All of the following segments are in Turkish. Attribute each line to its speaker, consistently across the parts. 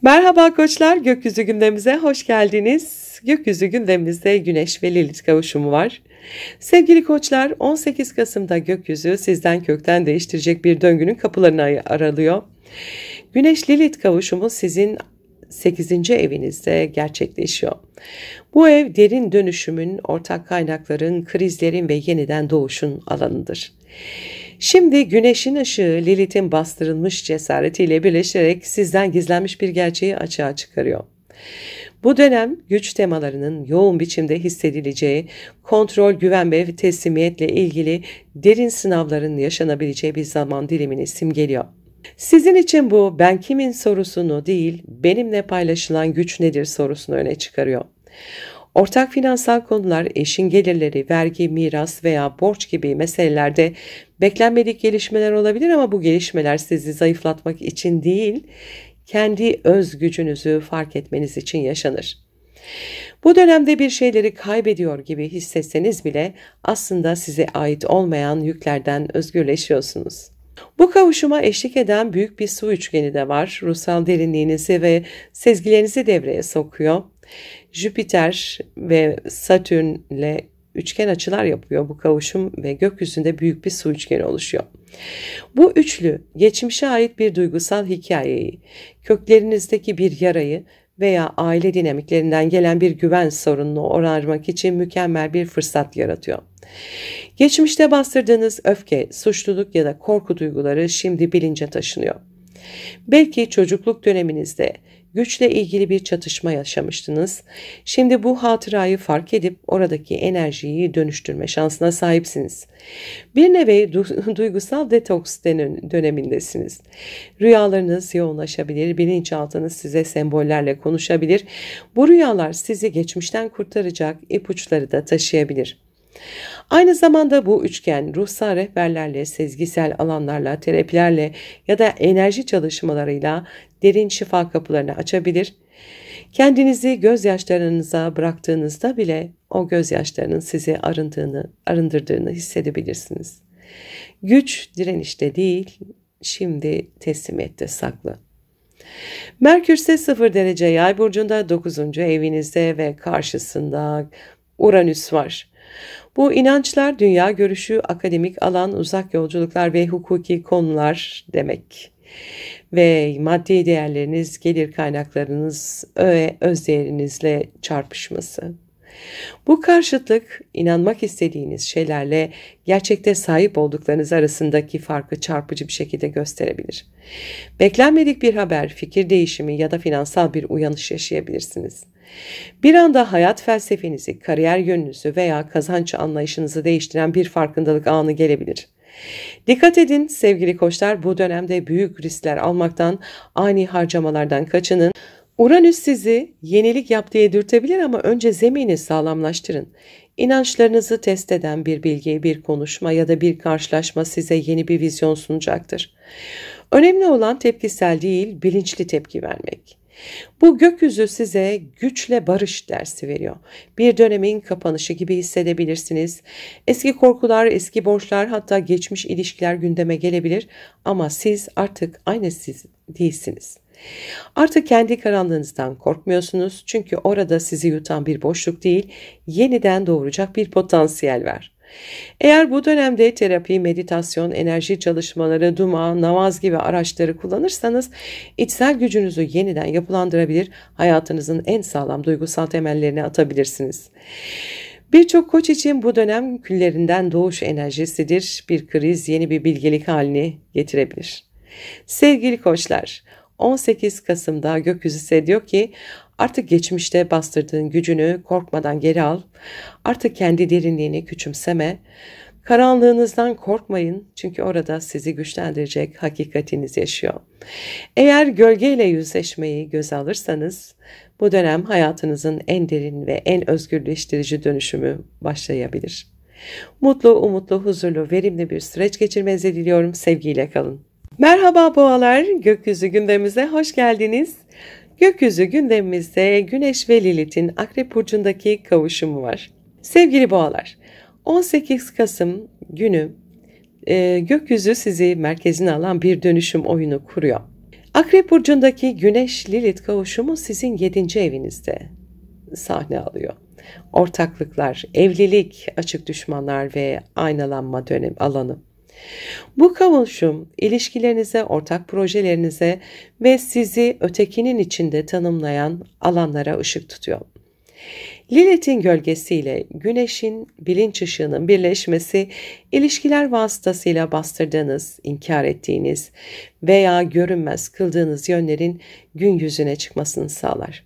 Speaker 1: Merhaba koçlar, gökyüzü gündemimize hoş geldiniz. Gökyüzü gündemimizde Güneş ve Lilith kavuşumu var. Sevgili koçlar, 18 Kasım'da gökyüzü sizden kökten değiştirecek bir döngünün kapılarını aralıyor. Güneş-Lilith kavuşumu sizin 8. evinizde gerçekleşiyor. Bu ev derin dönüşümün, ortak kaynakların, krizlerin ve yeniden doğuşun alanıdır. Şimdi güneşin ışığı Lilith'in bastırılmış cesaretiyle birleşerek sizden gizlenmiş bir gerçeği açığa çıkarıyor. Bu dönem güç temalarının yoğun biçimde hissedileceği, kontrol, güven ve teslimiyetle ilgili derin sınavların yaşanabileceği bir zaman dilimini simgeliyor. Sizin için bu ben kimin sorusunu değil, benimle paylaşılan güç nedir sorusunu öne çıkarıyor. Ortak finansal konular, eşin gelirleri, vergi, miras veya borç gibi meselelerde beklenmedik gelişmeler olabilir ama bu gelişmeler sizi zayıflatmak için değil, kendi öz gücünüzü fark etmeniz için yaşanır. Bu dönemde bir şeyleri kaybediyor gibi hissetseniz bile aslında size ait olmayan yüklerden özgürleşiyorsunuz. Bu kavuşuma eşlik eden büyük bir su üçgeni de var. Ruhsal derinliğinizi ve sezgilerinizi devreye sokuyor. Jüpiter ve Satürn ile üçgen açılar yapıyor bu kavuşum ve gökyüzünde büyük bir su üçgeni oluşuyor. Bu üçlü geçmişe ait bir duygusal hikayeyi, köklerinizdeki bir yarayı veya aile dinamiklerinden gelen bir güven sorununu onarmak için mükemmel bir fırsat yaratıyor. Geçmişte bastırdığınız öfke, suçluluk ya da korku duyguları şimdi bilince taşınıyor. Belki çocukluk döneminizde güçle ilgili bir çatışma yaşamıştınız. Şimdi bu hatırayı fark edip oradaki enerjiyi dönüştürme şansına sahipsiniz. Bir nevi duygusal detoks dönemindesiniz. Rüyalarınız yoğunlaşabilir, bilinçaltınız size sembollerle konuşabilir. Bu rüyalar sizi geçmişten kurtaracak ipuçları da taşıyabilir. Aynı zamanda bu üçgen ruhsal rehberlerle, sezgisel alanlarla, terapilerle ya da enerji çalışmalarıyla derin şifa kapılarını açabilir. Kendinizi gözyaşlarınıza bıraktığınızda bile o gözyaşlarının sizi arındırdığını hissedebilirsiniz. Güç direnişte değil, şimdi teslimiyette saklı. Merkür ise 0 derece Yay burcunda 9. evinizde ve karşısında Uranüs var. Bu inançlar, dünya görüşü, akademik alan, uzak yolculuklar ve hukuki konular demek. Ve maddi değerleriniz, gelir kaynaklarınız ve öz değerinizle çarpışması. Bu karşıtlık, inanmak istediğiniz şeylerle gerçekte sahip olduklarınız arasındaki farkı çarpıcı bir şekilde gösterebilir. Beklenmedik bir haber, fikir değişimi ya da finansal bir uyanış yaşayabilirsiniz. Bir anda hayat felsefenizi, kariyer yönünüzü veya kazanç anlayışınızı değiştiren bir farkındalık anı gelebilir. Dikkat edin sevgili koçlar, bu dönemde büyük riskler almaktan, ani harcamalardan kaçının. Uranüs sizi yenilik yap diye dürtebilir ama önce zemini sağlamlaştırın. İnançlarınızı test eden bir bilgi, bir konuşma ya da bir karşılaşma size yeni bir vizyon sunacaktır. Önemli olan tepkisel değil, bilinçli tepki vermek. Bu gökyüzü size güçle barış dersi veriyor. Bir dönemin kapanışı gibi hissedebilirsiniz. Eski korkular, eski borçlar, hatta geçmiş ilişkiler gündeme gelebilir ama siz artık aynı siz değilsiniz. Artık kendi karanlığınızdan korkmuyorsunuz çünkü orada sizi yutan bir boşluk değil, yeniden doğuracak bir potansiyel var. Eğer bu dönemde terapi, meditasyon, enerji çalışmaları, dua, namaz gibi araçları kullanırsanız içsel gücünüzü yeniden yapılandırabilir, hayatınızın en sağlam duygusal temellerini atabilirsiniz. Birçok koç için bu dönem küllerinden doğuş enerjisidir. Bir kriz yeni bir bilgelik halini getirebilir. Sevgili koçlar, 18 Kasım'da gökyüzü size diyor ki artık geçmişte bastırdığın gücünü korkmadan geri al. Artık kendi derinliğini küçümseme. Karanlığınızdan korkmayın çünkü orada sizi güçlendirecek hakikatiniz yaşıyor. Eğer gölgeyle yüzleşmeyi göze alırsanız bu dönem hayatınızın en derin ve en özgürleştirici dönüşümü başlayabilir. Mutlu, umutlu, huzurlu, verimli bir süreç geçirmenizi diliyorum. Sevgiyle kalın. Merhaba boğalar, gökyüzü gündemimize hoş geldiniz. Gökyüzü gündemimizde Güneş ve Lilith'in Akrep Burcu'ndaki kavuşumu var. Sevgili boğalar, 18 Kasım günü gökyüzü sizi merkezine alan bir dönüşüm oyunu kuruyor. Akrep burcundaki Güneş Lilith kavuşumu sizin 7. evinizde sahne alıyor. Ortaklıklar, evlilik, açık düşmanlar ve aynalanma dönem alanı. Bu kavuşum ilişkilerinize, ortak projelerinize ve sizi ötekinin içinde tanımlayan alanlara ışık tutuyor. Lilith'in gölgesiyle Güneş'in bilinç ışığının birleşmesi, ilişkiler vasıtasıyla bastırdığınız, inkar ettiğiniz veya görünmez kıldığınız yönlerin gün yüzüne çıkmasını sağlar.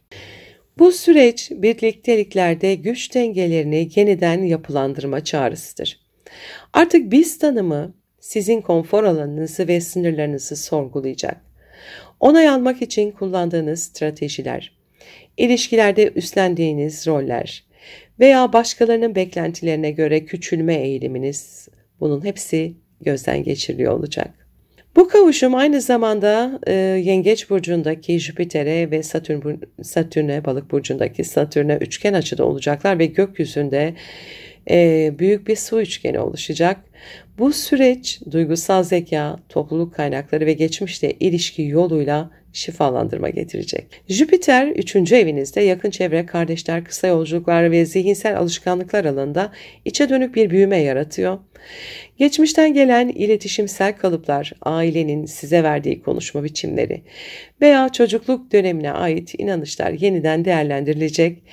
Speaker 1: Bu süreç birlikteliklerde güç dengelerini yeniden yapılandırma çağrısıdır. Artık biz tanımı sizin konfor alanınızı ve sınırlarınızı sorgulayacak. Onay almak için kullandığınız stratejiler, ilişkilerde üstlendiğiniz roller veya başkalarının beklentilerine göre küçülme eğiliminiz, bunun hepsi gözden geçiriliyor olacak. Bu kavuşum aynı zamanda Yengeç burcundaki Jüpiter'e ve Satürn'e, Balık burcundaki Satürn'e üçgen açıda olacaklar ve gökyüzünde büyük bir su üçgeni oluşacak. Bu süreç duygusal zeka, topluluk kaynakları ve geçmişle ilişki yoluyla şifalandırma getirecek. Jüpiter 3. evinizde yakın çevre, kardeşler, kısa yolculuklar ve zihinsel alışkanlıklar alanında içe dönük bir büyüme yaratıyor. Geçmişten gelen iletişimsel kalıplar, ailenin size verdiği konuşma biçimleri veya çocukluk dönemine ait inanışlar yeniden değerlendirilecek.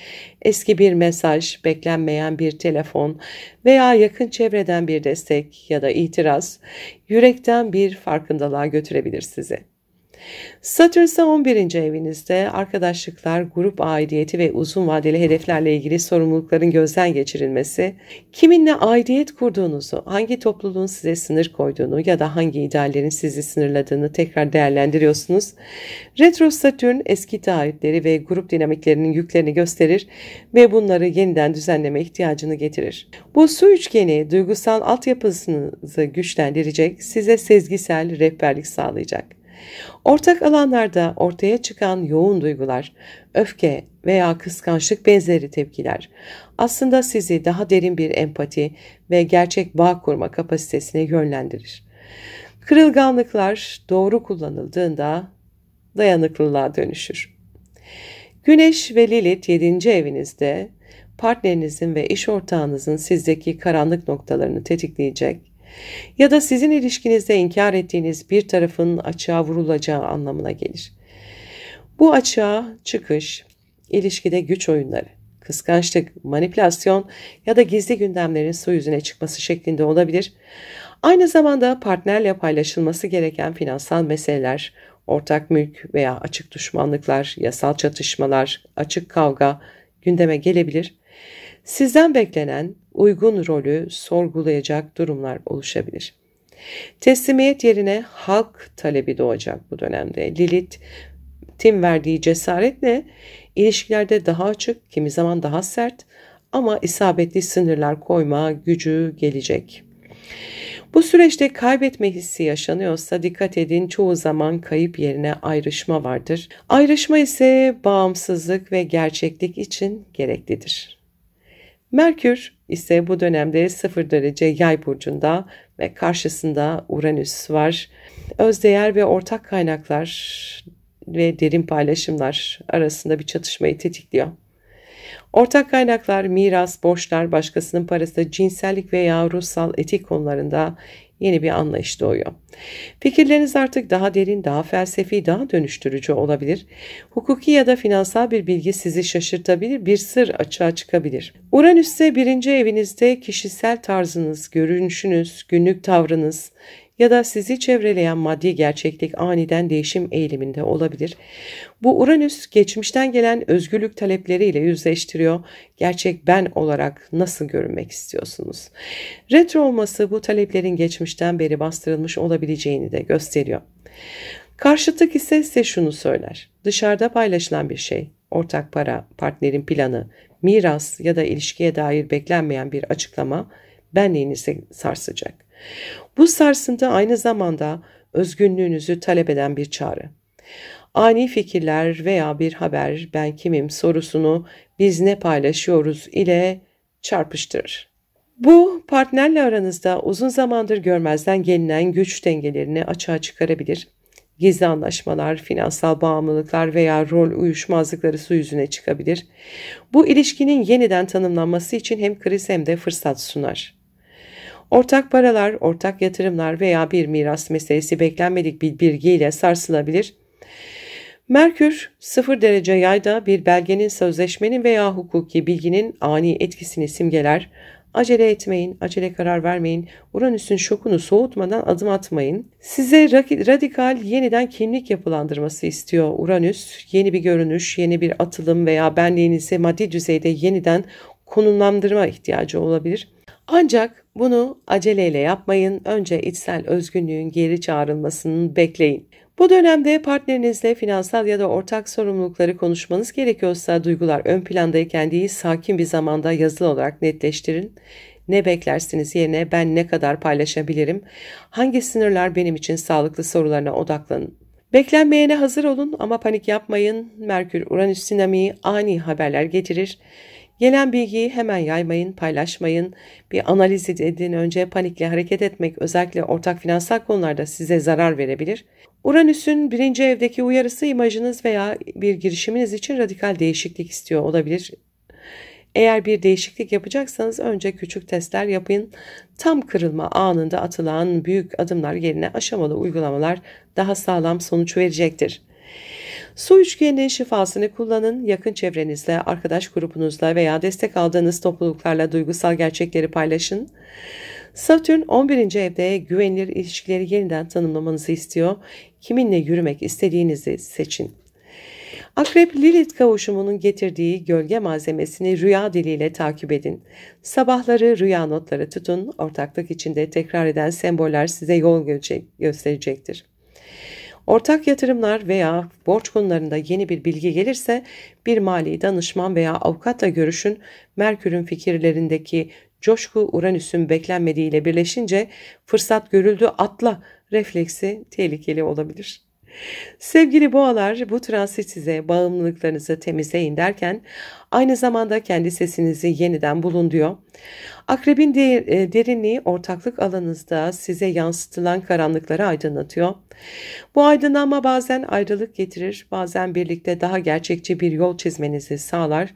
Speaker 1: Eski bir mesaj, beklenmeyen bir telefon veya yakın çevreden bir destek ya da itiraz, yürekten bir farkındalığa götürebilir sizi. Satürn ise 11. evinizde arkadaşlıklar, grup aidiyeti ve uzun vadeli hedeflerle ilgili sorumlulukların gözden geçirilmesi, kiminle aidiyet kurduğunuzu, hangi topluluğun size sınır koyduğunu ya da hangi ideallerin sizi sınırladığını tekrar değerlendiriyorsunuz. Retro Satürn eski taahhütleri ve grup dinamiklerinin yüklerini gösterir ve bunları yeniden düzenleme ihtiyacını getirir. Bu su üçgeni duygusal altyapınızı güçlendirecek, size sezgisel rehberlik sağlayacak. Ortak alanlarda ortaya çıkan yoğun duygular, öfke veya kıskançlık benzeri tepkiler aslında sizi daha derin bir empati ve gerçek bağ kurma kapasitesine yönlendirir. Kırılganlıklar doğru kullanıldığında dayanıklılığa dönüşür. Güneş ve Lilith 7. evinizde partnerinizin ve iş ortağınızın sizdeki karanlık noktalarını tetikleyecek ya da sizin ilişkinizde inkar ettiğiniz bir tarafın açığa vurulacağı anlamına gelir. Bu açığa çıkış, ilişkide güç oyunları, kıskançlık, manipülasyon ya da gizli gündemlerin su yüzüne çıkması şeklinde olabilir. Aynı zamanda partnerle paylaşılması gereken finansal meseleler, ortak mülk veya açık düşmanlıklar, yasal çatışmalar, açık kavga gündeme gelebilir. Sizden beklenen uygun rolü sorgulayacak durumlar oluşabilir. Teslimiyet yerine halk talebi doğacak bu dönemde. Lilith'in verdiği cesaretle ilişkilerde daha açık, kimi zaman daha sert ama isabetli sınırlar koyma gücü gelecek. Bu süreçte kaybetme hissi yaşanıyorsa dikkat edin, çoğu zaman kayıp yerine ayrışma vardır. Ayrışma ise bağımsızlık ve gerçeklik için gereklidir. Merkür ise bu dönemde 0 derece Yay burcunda ve karşısında Uranüs var. Özdeğer ve ortak kaynaklar ve derin paylaşımlar arasında bir çatışmayı tetikliyor. Ortak kaynaklar, miras, borçlar, başkasının parası, cinsellik veya ruhsal etik konularında yeni bir anlayış doğuyor. Fikirleriniz artık daha derin, daha felsefi, daha dönüştürücü olabilir. Hukuki ya da finansal bir bilgi sizi şaşırtabilir, bir sır açığa çıkabilir. Uranüs ise 1. evinizde kişisel tarzınız, görünüşünüz, günlük tavrınız ya da sizi çevreleyen maddi gerçeklik aniden değişim eğiliminde olabilir. Bu Uranüs geçmişten gelen özgürlük talepleriyle yüzleştiriyor. Gerçek ben olarak nasıl görünmek istiyorsunuz? Retro olması bu taleplerin geçmişten beri bastırılmış olabileceğini de gösteriyor. Karşıtlık ise size şunu söyler. Dışarıda paylaşılan bir şey, ortak para, partnerin planı, miras ya da ilişkiye dair beklenmeyen bir açıklama benliğinizi sarsacak. Bu sarsıntı aynı zamanda özgünlüğünüzü talep eden bir çağrı. Ani fikirler veya bir haber, ben kimim sorusunu biz ne paylaşıyoruz ile çarpıştırır. Bu partnerle aranızda uzun zamandır görmezden gelinen güç dengelerini açığa çıkarabilir. Gizli anlaşmalar, finansal bağımlılıklar veya rol uyuşmazlıkları su yüzüne çıkabilir. Bu ilişkinin yeniden tanımlanması için hem kriz hem de fırsat sunar. Ortak paralar, ortak yatırımlar veya bir miras meselesi beklenmedik bir bilgiyle sarsılabilir. Merkür 0 derece yayda bir belgenin, sözleşmenin veya hukuki bilginin ani etkisini simgeler. Acele etmeyin, acele karar vermeyin, Uranüs'ün şokunu soğutmadan adım atmayın. Size radikal yeniden kimlik yapılandırması istiyor Uranüs. Yeni bir görünüş, yeni bir atılım veya benliğinizi maddi düzeyde yeniden konumlandırma ihtiyacı olabilir. Ancak bunu aceleyle yapmayın, önce içsel özgünlüğün geri çağrılmasını bekleyin. Bu dönemde partnerinizle finansal ya da ortak sorumlulukları konuşmanız gerekiyorsa duygular ön plandayken değil sakin bir zamanda yazılı olarak netleştirin. Ne beklersiniz yerine ben ne kadar paylaşabilirim, hangi sınırlar benim için sağlıklı sorularına odaklanın. Beklenmeyene hazır olun ama panik yapmayın. Merkür-Uranüs dinamiği ani haberler getirir. Gelen bilgiyi hemen yaymayın, paylaşmayın. Bir analiz edin, önce panikle hareket etmek özellikle ortak finansal konularda size zarar verebilir. Uranüs'ün 1. evdeki uyarısı imajınız veya bir girişiminiz için radikal değişiklik istiyor olabilir. Eğer bir değişiklik yapacaksanız önce küçük testler yapın. Tam kırılma anında atılan büyük adımlar yerine aşamalı uygulamalar daha sağlam sonuç verecektir. Su üçgeninin şifasını kullanın, yakın çevrenizle, arkadaş grubunuzla veya destek aldığınız topluluklarla duygusal gerçekleri paylaşın. Satürn 11. evde güvenilir ilişkileri yeniden tanımlamanızı istiyor. Kiminle yürümek istediğinizi seçin. Akrep-Lilith kavuşumunun getirdiği gölge malzemesini rüya diliyle takip edin. Sabahları rüya notları tutun, ortaklık içinde tekrar eden semboller size yol gösterecektir. Ortak yatırımlar veya borç konularında yeni bir bilgi gelirse bir mali danışman veya avukatla görüşün. Merkür'ün fikirlerindeki coşku Uranüs'ün beklenmediğiyle birleşince fırsat görüldü atla refleksi tehlikeli olabilir. Sevgili boğalar, bu transit size bağımlılıklarınızı temizleyin derken aynı zamanda kendi sesinizi yeniden bulun diyor. Akrebin derinliği ortaklık alanınızda size yansıtılan karanlıkları aydınlatıyor. Bu aydınlanma bazen ayrılık getirir, bazen birlikte daha gerçekçi bir yol çizmenizi sağlar.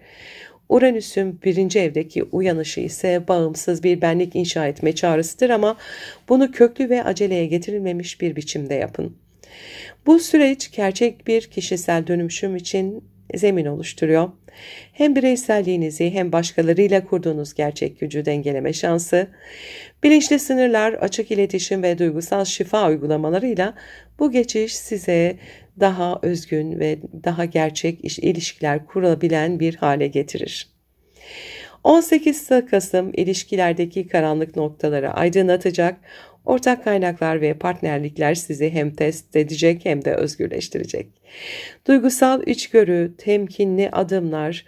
Speaker 1: Uranüs'ün 1. evdeki uyanışı ise bağımsız bir benlik inşa etme çağrısıdır ama bunu köklü ve aceleye getirilmemiş bir biçimde yapın. Bu süreç gerçek bir kişisel dönüşüm için zemin oluşturuyor. Hem bireyselliğinizi hem başkalarıyla kurduğunuz gerçek gücü dengeleme şansı, bilinçli sınırlar, açık iletişim ve duygusal şifa uygulamalarıyla bu geçiş size daha özgün ve daha gerçek ilişkiler kurabilen bir hale getirir. 18 Kasım ilişkilerdeki karanlık noktaları aydınlatacak, ortak kaynaklar ve partnerlikler sizi hem test edecek hem de özgürleştirecek. Duygusal içgörü, temkinli adımlar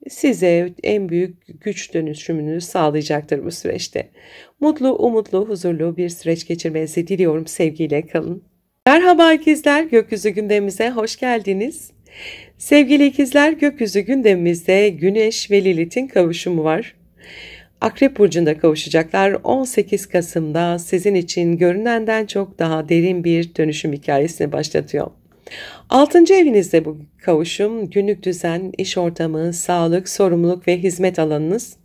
Speaker 1: size en büyük güç dönüşümünü sağlayacaktır bu süreçte. Mutlu, umutlu, huzurlu bir süreç geçirmenizi diliyorum. Sevgiyle kalın. Merhaba ikizler, gökyüzü gündemimize hoş geldiniz. Sevgili ikizler, gökyüzü gündemimizde Güneş ve Lilith'in kavuşumu var. Akrep burcunda kavuşacaklar 18 Kasım'da sizin için görünenden çok daha derin bir dönüşüm hikayesini başlatıyor. 6. evinizde bu kavuşum günlük düzen, iş ortamı, sağlık, sorumluluk ve hizmet alanınız.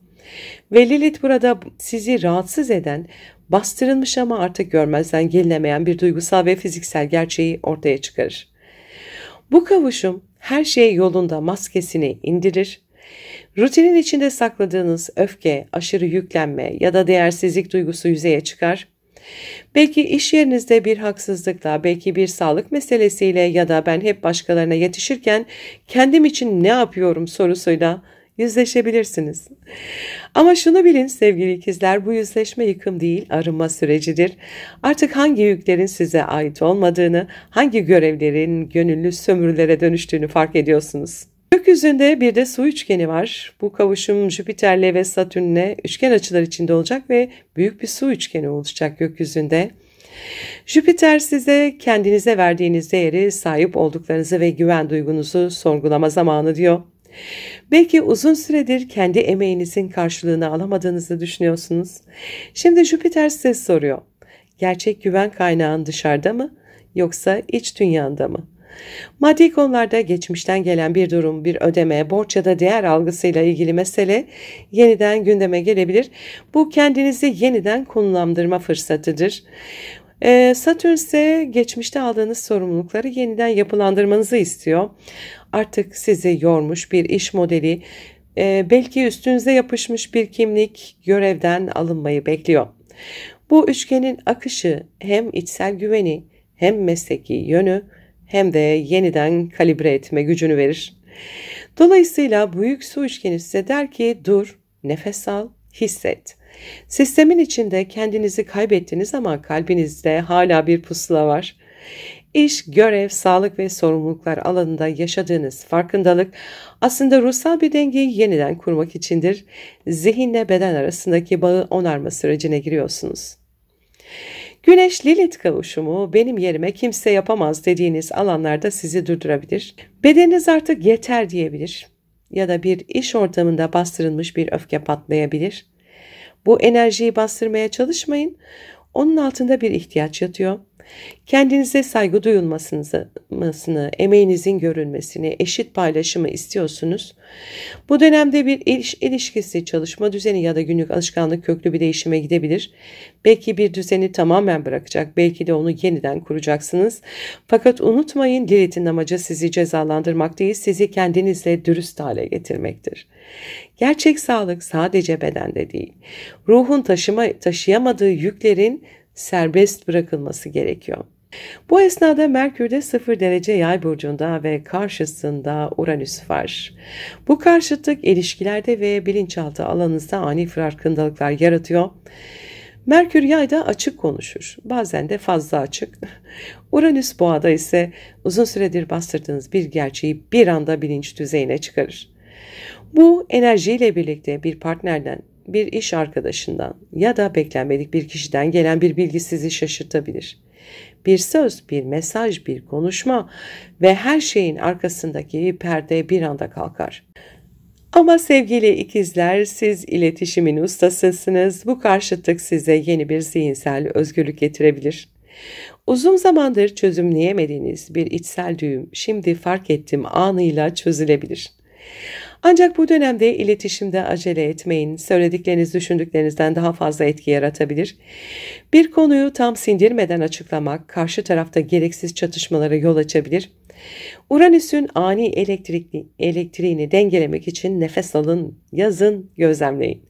Speaker 1: Ve Lilith burada sizi rahatsız eden, bastırılmış ama artık görmezden gelinemeyen bir duygusal ve fiziksel gerçeği ortaya çıkarır. Bu kavuşum her şey yolunda maskesini indirir. Rutinin içinde sakladığınız öfke, aşırı yüklenme ya da değersizlik duygusu yüzeye çıkar. Belki iş yerinizde bir haksızlıkla, belki bir sağlık meselesiyle ya da ben hep başkalarına yetişirken kendim için ne yapıyorum sorusuyla yüzleşebilirsiniz. Ama şunu bilin sevgili ikizler, bu yüzleşme yıkım değil, arınma sürecidir. Artık hangi yüklerin size ait olmadığını, hangi görevlerin gönüllü sömürülere dönüştüğünü fark ediyorsunuz. Gökyüzünde bir de su üçgeni var. Bu kavuşum Jüpiter'le ve Satürn'le üçgen açılar içinde olacak ve büyük bir su üçgeni oluşacak gökyüzünde. Jüpiter size kendinize verdiğiniz değeri, sahip olduklarınızı ve güven duygunuzu sorgulama zamanı diyor. Belki uzun süredir kendi emeğinizin karşılığını alamadığınızı düşünüyorsunuz. Şimdi Jüpiter size soruyor. Gerçek güven kaynağın dışarıda mı? yoksa iç dünyanda mı? Maddi konularda geçmişten gelen bir durum, bir ödeme, borç ya da değer algısıyla ilgili mesele yeniden gündeme gelebilir. Bu kendinizi yeniden konumlandırma fırsatıdır. Satürn ise geçmişte aldığınız sorumlulukları yeniden yapılandırmanızı istiyor. Artık sizi yormuş bir iş modeli, belki üstünüze yapışmış bir kimlik görevden alınmayı bekliyor. Bu üçgenin akışı hem içsel güveni, hem mesleki yönü, hem de yeniden kalibre etme gücünü verir. Dolayısıyla büyük su üçgeni size der ki dur, nefes al, hisset. Sistemin içinde kendinizi kaybettiniz ama kalbinizde hala bir pusula var. İş, görev, sağlık ve sorumluluklar alanında yaşadığınız farkındalık aslında ruhsal bir dengeyi yeniden kurmak içindir. Zihinle beden arasındaki bağı onarma sürecine giriyorsunuz. Güneş-Lilith kavuşumu benim yerime kimse yapamaz dediğiniz alanlarda sizi durdurabilir. Bedeniniz artık yeter diyebilir ya da bir iş ortamında bastırılmış bir öfke patlayabilir. Bu enerjiyi bastırmaya çalışmayın. Onun altında bir ihtiyaç yatıyor. Kendinize saygı duyulmasını, emeğinizin görülmesini, eşit paylaşımı istiyorsunuz. Bu dönemde bir iş ilişkisi, çalışma düzeni ya da günlük alışkanlık köklü bir değişime gidebilir. Belki bir düzeni tamamen bırakacak, belki de onu yeniden kuracaksınız. Fakat unutmayın, Lilith'in amacı sizi cezalandırmak değil, sizi kendinizle dürüst hale getirmektir. Gerçek sağlık sadece bedende değil, ruhun taşıyamadığı yüklerin serbest bırakılması gerekiyor. Bu esnada Merkür'de 0 derece Yay burcunda ve karşısında Uranüs var. Bu karşıtlık ilişkilerde ve bilinçaltı alanınızda ani farkındalıklar yaratıyor. Merkür Yay'da açık konuşur, bazen de fazla açık. Uranüs Boğa'da ise uzun süredir bastırdığınız bir gerçeği bir anda bilinç düzeyine çıkarır. Bu enerjiyle birlikte bir partnerden, bir iş arkadaşından ya da beklenmedik bir kişiden gelen bir bilgi sizi şaşırtabilir. Bir söz, bir mesaj, bir konuşma ve her şeyin arkasındaki perde bir anda kalkar. Ama sevgili ikizler, siz iletişimin ustasısınız. Bu karşıtlık size yeni bir zihinsel özgürlük getirebilir. Uzun zamandır çözümleyemediğiniz bir içsel düğüm şimdi fark ettim anıyla çözülebilir. Ancak bu dönemde iletişimde acele etmeyin. Söyledikleriniz düşündüklerinizden daha fazla etki yaratabilir. Bir konuyu tam sindirmeden açıklamak karşı tarafta gereksiz çatışmalara yol açabilir. Uranüs'ün ani elektriğini dengelemek için nefes alın, yazın, gözlemleyin.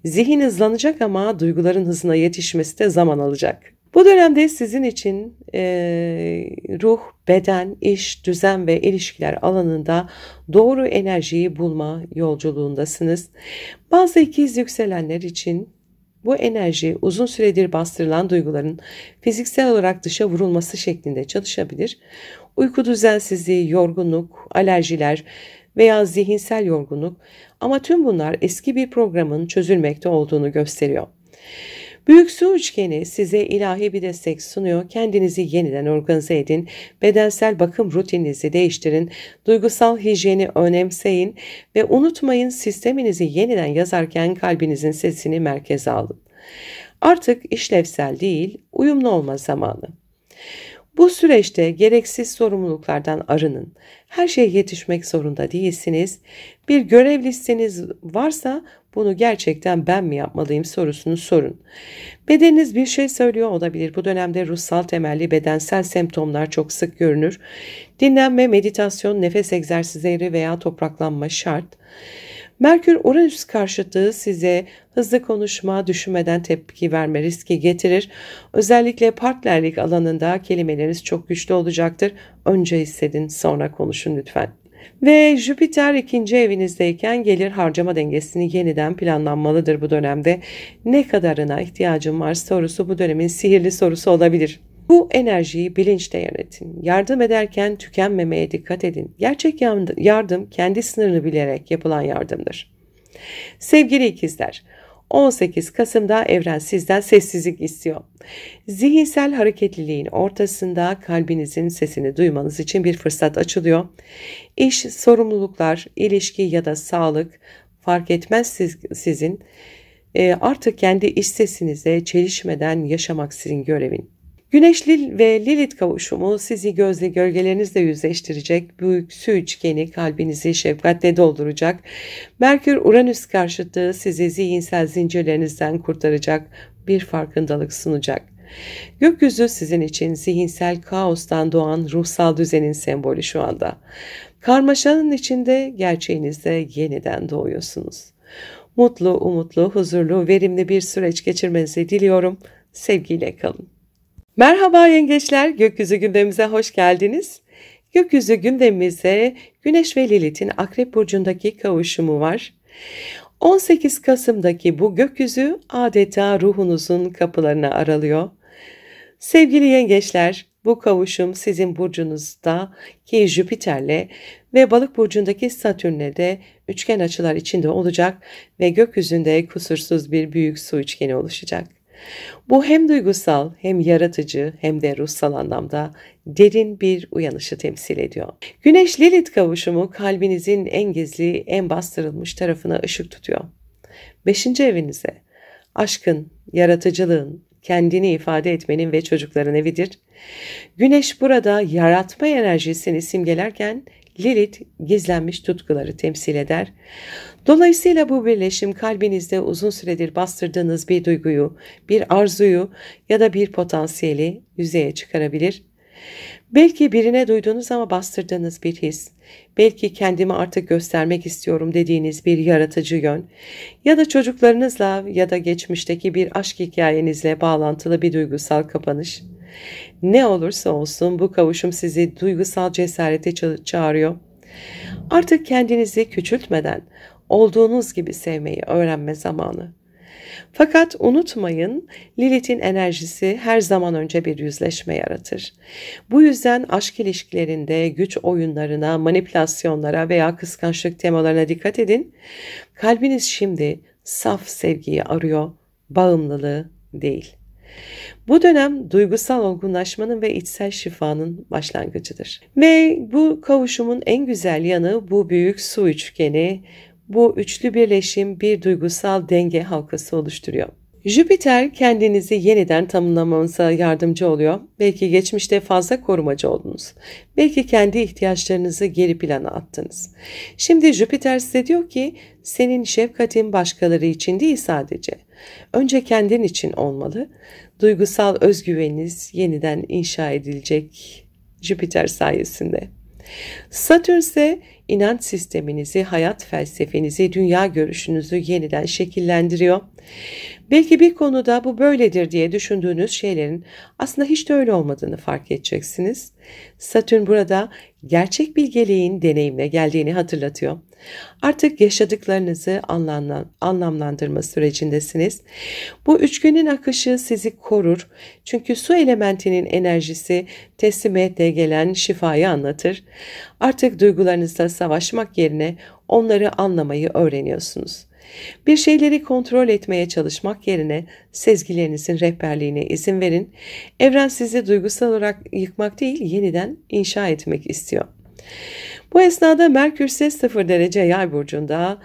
Speaker 1: Zihin hızlanacak ama duyguların hızına yetişmesi de zaman alacak. Bu dönemde sizin için ruh, beden, iş, düzen ve ilişkiler alanında doğru enerjiyi bulma yolculuğundasınız. Bazı ikiz yükselenler için bu enerji uzun süredir bastırılan duyguların fiziksel olarak dışa vurulması şeklinde çalışabilir. Uyku düzensizliği, yorgunluk, alerjiler veya zihinsel yorgunluk, ama tüm bunlar eski bir programın çözülmekte olduğunu gösteriyor. Büyük su üçgeni size ilahi bir destek sunuyor. Kendinizi yeniden organize edin. Bedensel bakım rutininizi değiştirin. Duygusal hijyeni önemseyin ve unutmayın, sisteminizi yeniden yazarken kalbinizin sesini merkeze alın. Artık işlevsel değil, uyumlu olma zamanı. Bu süreçte gereksiz sorumluluklardan arının. Her şeye yetişmek zorunda değilsiniz. Bir görev listeniz varsa bunu gerçekten ben mi yapmalıyım sorusunu sorun. Bedeniniz bir şey söylüyor olabilir. Bu dönemde ruhsal temelli bedensel semptomlar çok sık görünür. Dinlenme, meditasyon, nefes egzersizleri veya topraklanma şart. Merkür-Uranüs karşıtlığı size hızlı konuşma, düşünmeden tepki verme riski getirir. Özellikle partnerlik alanında kelimeleriniz çok güçlü olacaktır. Önce hissedin, sonra konuşun lütfen. Ve Jüpiter 2. evinizdeyken gelir harcama dengesini yeniden planlanmalıdır bu dönemde. Ne kadarına ihtiyacım var sorusu bu dönemin sihirli sorusu olabilir. Bu enerjiyi bilinçle yönetin. Yardım ederken tükenmemeye dikkat edin. Gerçek yardım kendi sınırını bilerek yapılan yardımdır. Sevgili ikizler, 18 Kasım'da evren sizden sessizlik istiyor. Zihinsel hareketliliğin ortasında kalbinizin sesini duymanız için bir fırsat açılıyor. İş, sorumluluklar, ilişki ya da sağlık fark etmez artık kendi iç sesinize çelişmeden yaşamak sizin görevin. Güneş ve Lilith kavuşumu sizi gözle gölgelerinizle yüzleştirecek, büyük su üçgeni kalbinizi şefkatle dolduracak, Merkür-Uranüs karşıtlığı sizi zihinsel zincirlerinizden kurtaracak, bir farkındalık sunacak. Gökyüzü sizin için zihinsel kaostan doğan ruhsal düzenin sembolü şu anda. Karmaşanın içinde gerçeğinizde yeniden doğuyorsunuz. Mutlu, umutlu, huzurlu, verimli bir süreç geçirmenizi diliyorum. Sevgiyle kalın. Merhaba yengeçler, gökyüzü gündemimize hoş geldiniz. Gökyüzü gündemimize Güneş ve Lilith'in Akrep Burcu'ndaki kavuşumu var. 18 Kasım'daki bu gökyüzü adeta ruhunuzun kapılarını aralıyor. Sevgili yengeçler, bu kavuşum sizin burcunuzda Jüpiter'le ve Balık burcundaki Satürn'le de üçgen açılar içinde olacak ve gökyüzünde kusursuz bir büyük su üçgeni oluşacak. Bu hem duygusal hem yaratıcı hem de ruhsal anlamda derin bir uyanışı temsil ediyor. Güneş-Lilith kavuşumu kalbinizin en gizli, en bastırılmış tarafına ışık tutuyor. 5. evinize, aşkın, yaratıcılığın, kendini ifade etmenin ve çocukların evidir. Güneş burada yaratma enerjisini simgelerken Lilith gizlenmiş tutkuları temsil eder. Dolayısıyla bu birleşim kalbinizde uzun süredir bastırdığınız bir duyguyu, bir arzuyu ya da bir potansiyeli yüzeye çıkarabilir. Belki birine duyduğunuz ama bastırdığınız bir his, belki kendimi artık göstermek istiyorum dediğiniz bir yaratıcı yön ya da çocuklarınızla ya da geçmişteki bir aşk hikayenizle bağlantılı bir duygusal kapanış. Ne olursa olsun bu kavuşum sizi duygusal cesarete çağırıyor. Artık kendinizi küçültmeden olduğunuz gibi sevmeyi öğrenme zamanı. Fakat unutmayın, Lilith'in enerjisi her zaman önce bir yüzleşme yaratır. Bu yüzden aşk ilişkilerinde güç oyunlarına, manipülasyonlara veya kıskançlık temalarına dikkat edin. Kalbiniz şimdi saf sevgiyi arıyor, bağımlılığı değil. Bu dönem duygusal olgunlaşmanın ve içsel şifanın başlangıcıdır. Ve bu kavuşumun en güzel yanı bu büyük su üçgeni, bu üçlü birleşim bir duygusal denge halkası oluşturuyor. Jüpiter kendinizi yeniden tanımlamanıza yardımcı oluyor. Belki geçmişte fazla korumacı oldunuz. Belki kendi ihtiyaçlarınızı geri plana attınız. Şimdi Jüpiter size diyor ki senin şefkatin başkaları için değil sadece. Önce kendin için olmalı. Duygusal özgüveniniz yeniden inşa edilecek Jüpiter sayesinde. Satürn ise inanç sisteminizi, hayat felsefenizi, dünya görüşünüzü yeniden şekillendiriyor. Belki bir konuda bu böyledir diye düşündüğünüz şeylerin aslında hiç de öyle olmadığını fark edeceksiniz. Satürn burada gerçek bilgeliğin deneyimle geldiğini hatırlatıyor. Artık yaşadıklarınızı anlamlandırma sürecindesiniz. Bu üçgenin akışı sizi korur. Çünkü su elementinin enerjisi teslimiyetle gelen şifayı anlatır. Artık duygularınızla savaşmak yerine onları anlamayı öğreniyorsunuz. Bir şeyleri kontrol etmeye çalışmak yerine sezgilerinizin rehberliğine izin verin. Evren sizi duygusal olarak yıkmak değil, yeniden inşa etmek istiyor. Bu esnada Merkür ise 0 derece Yay burcunda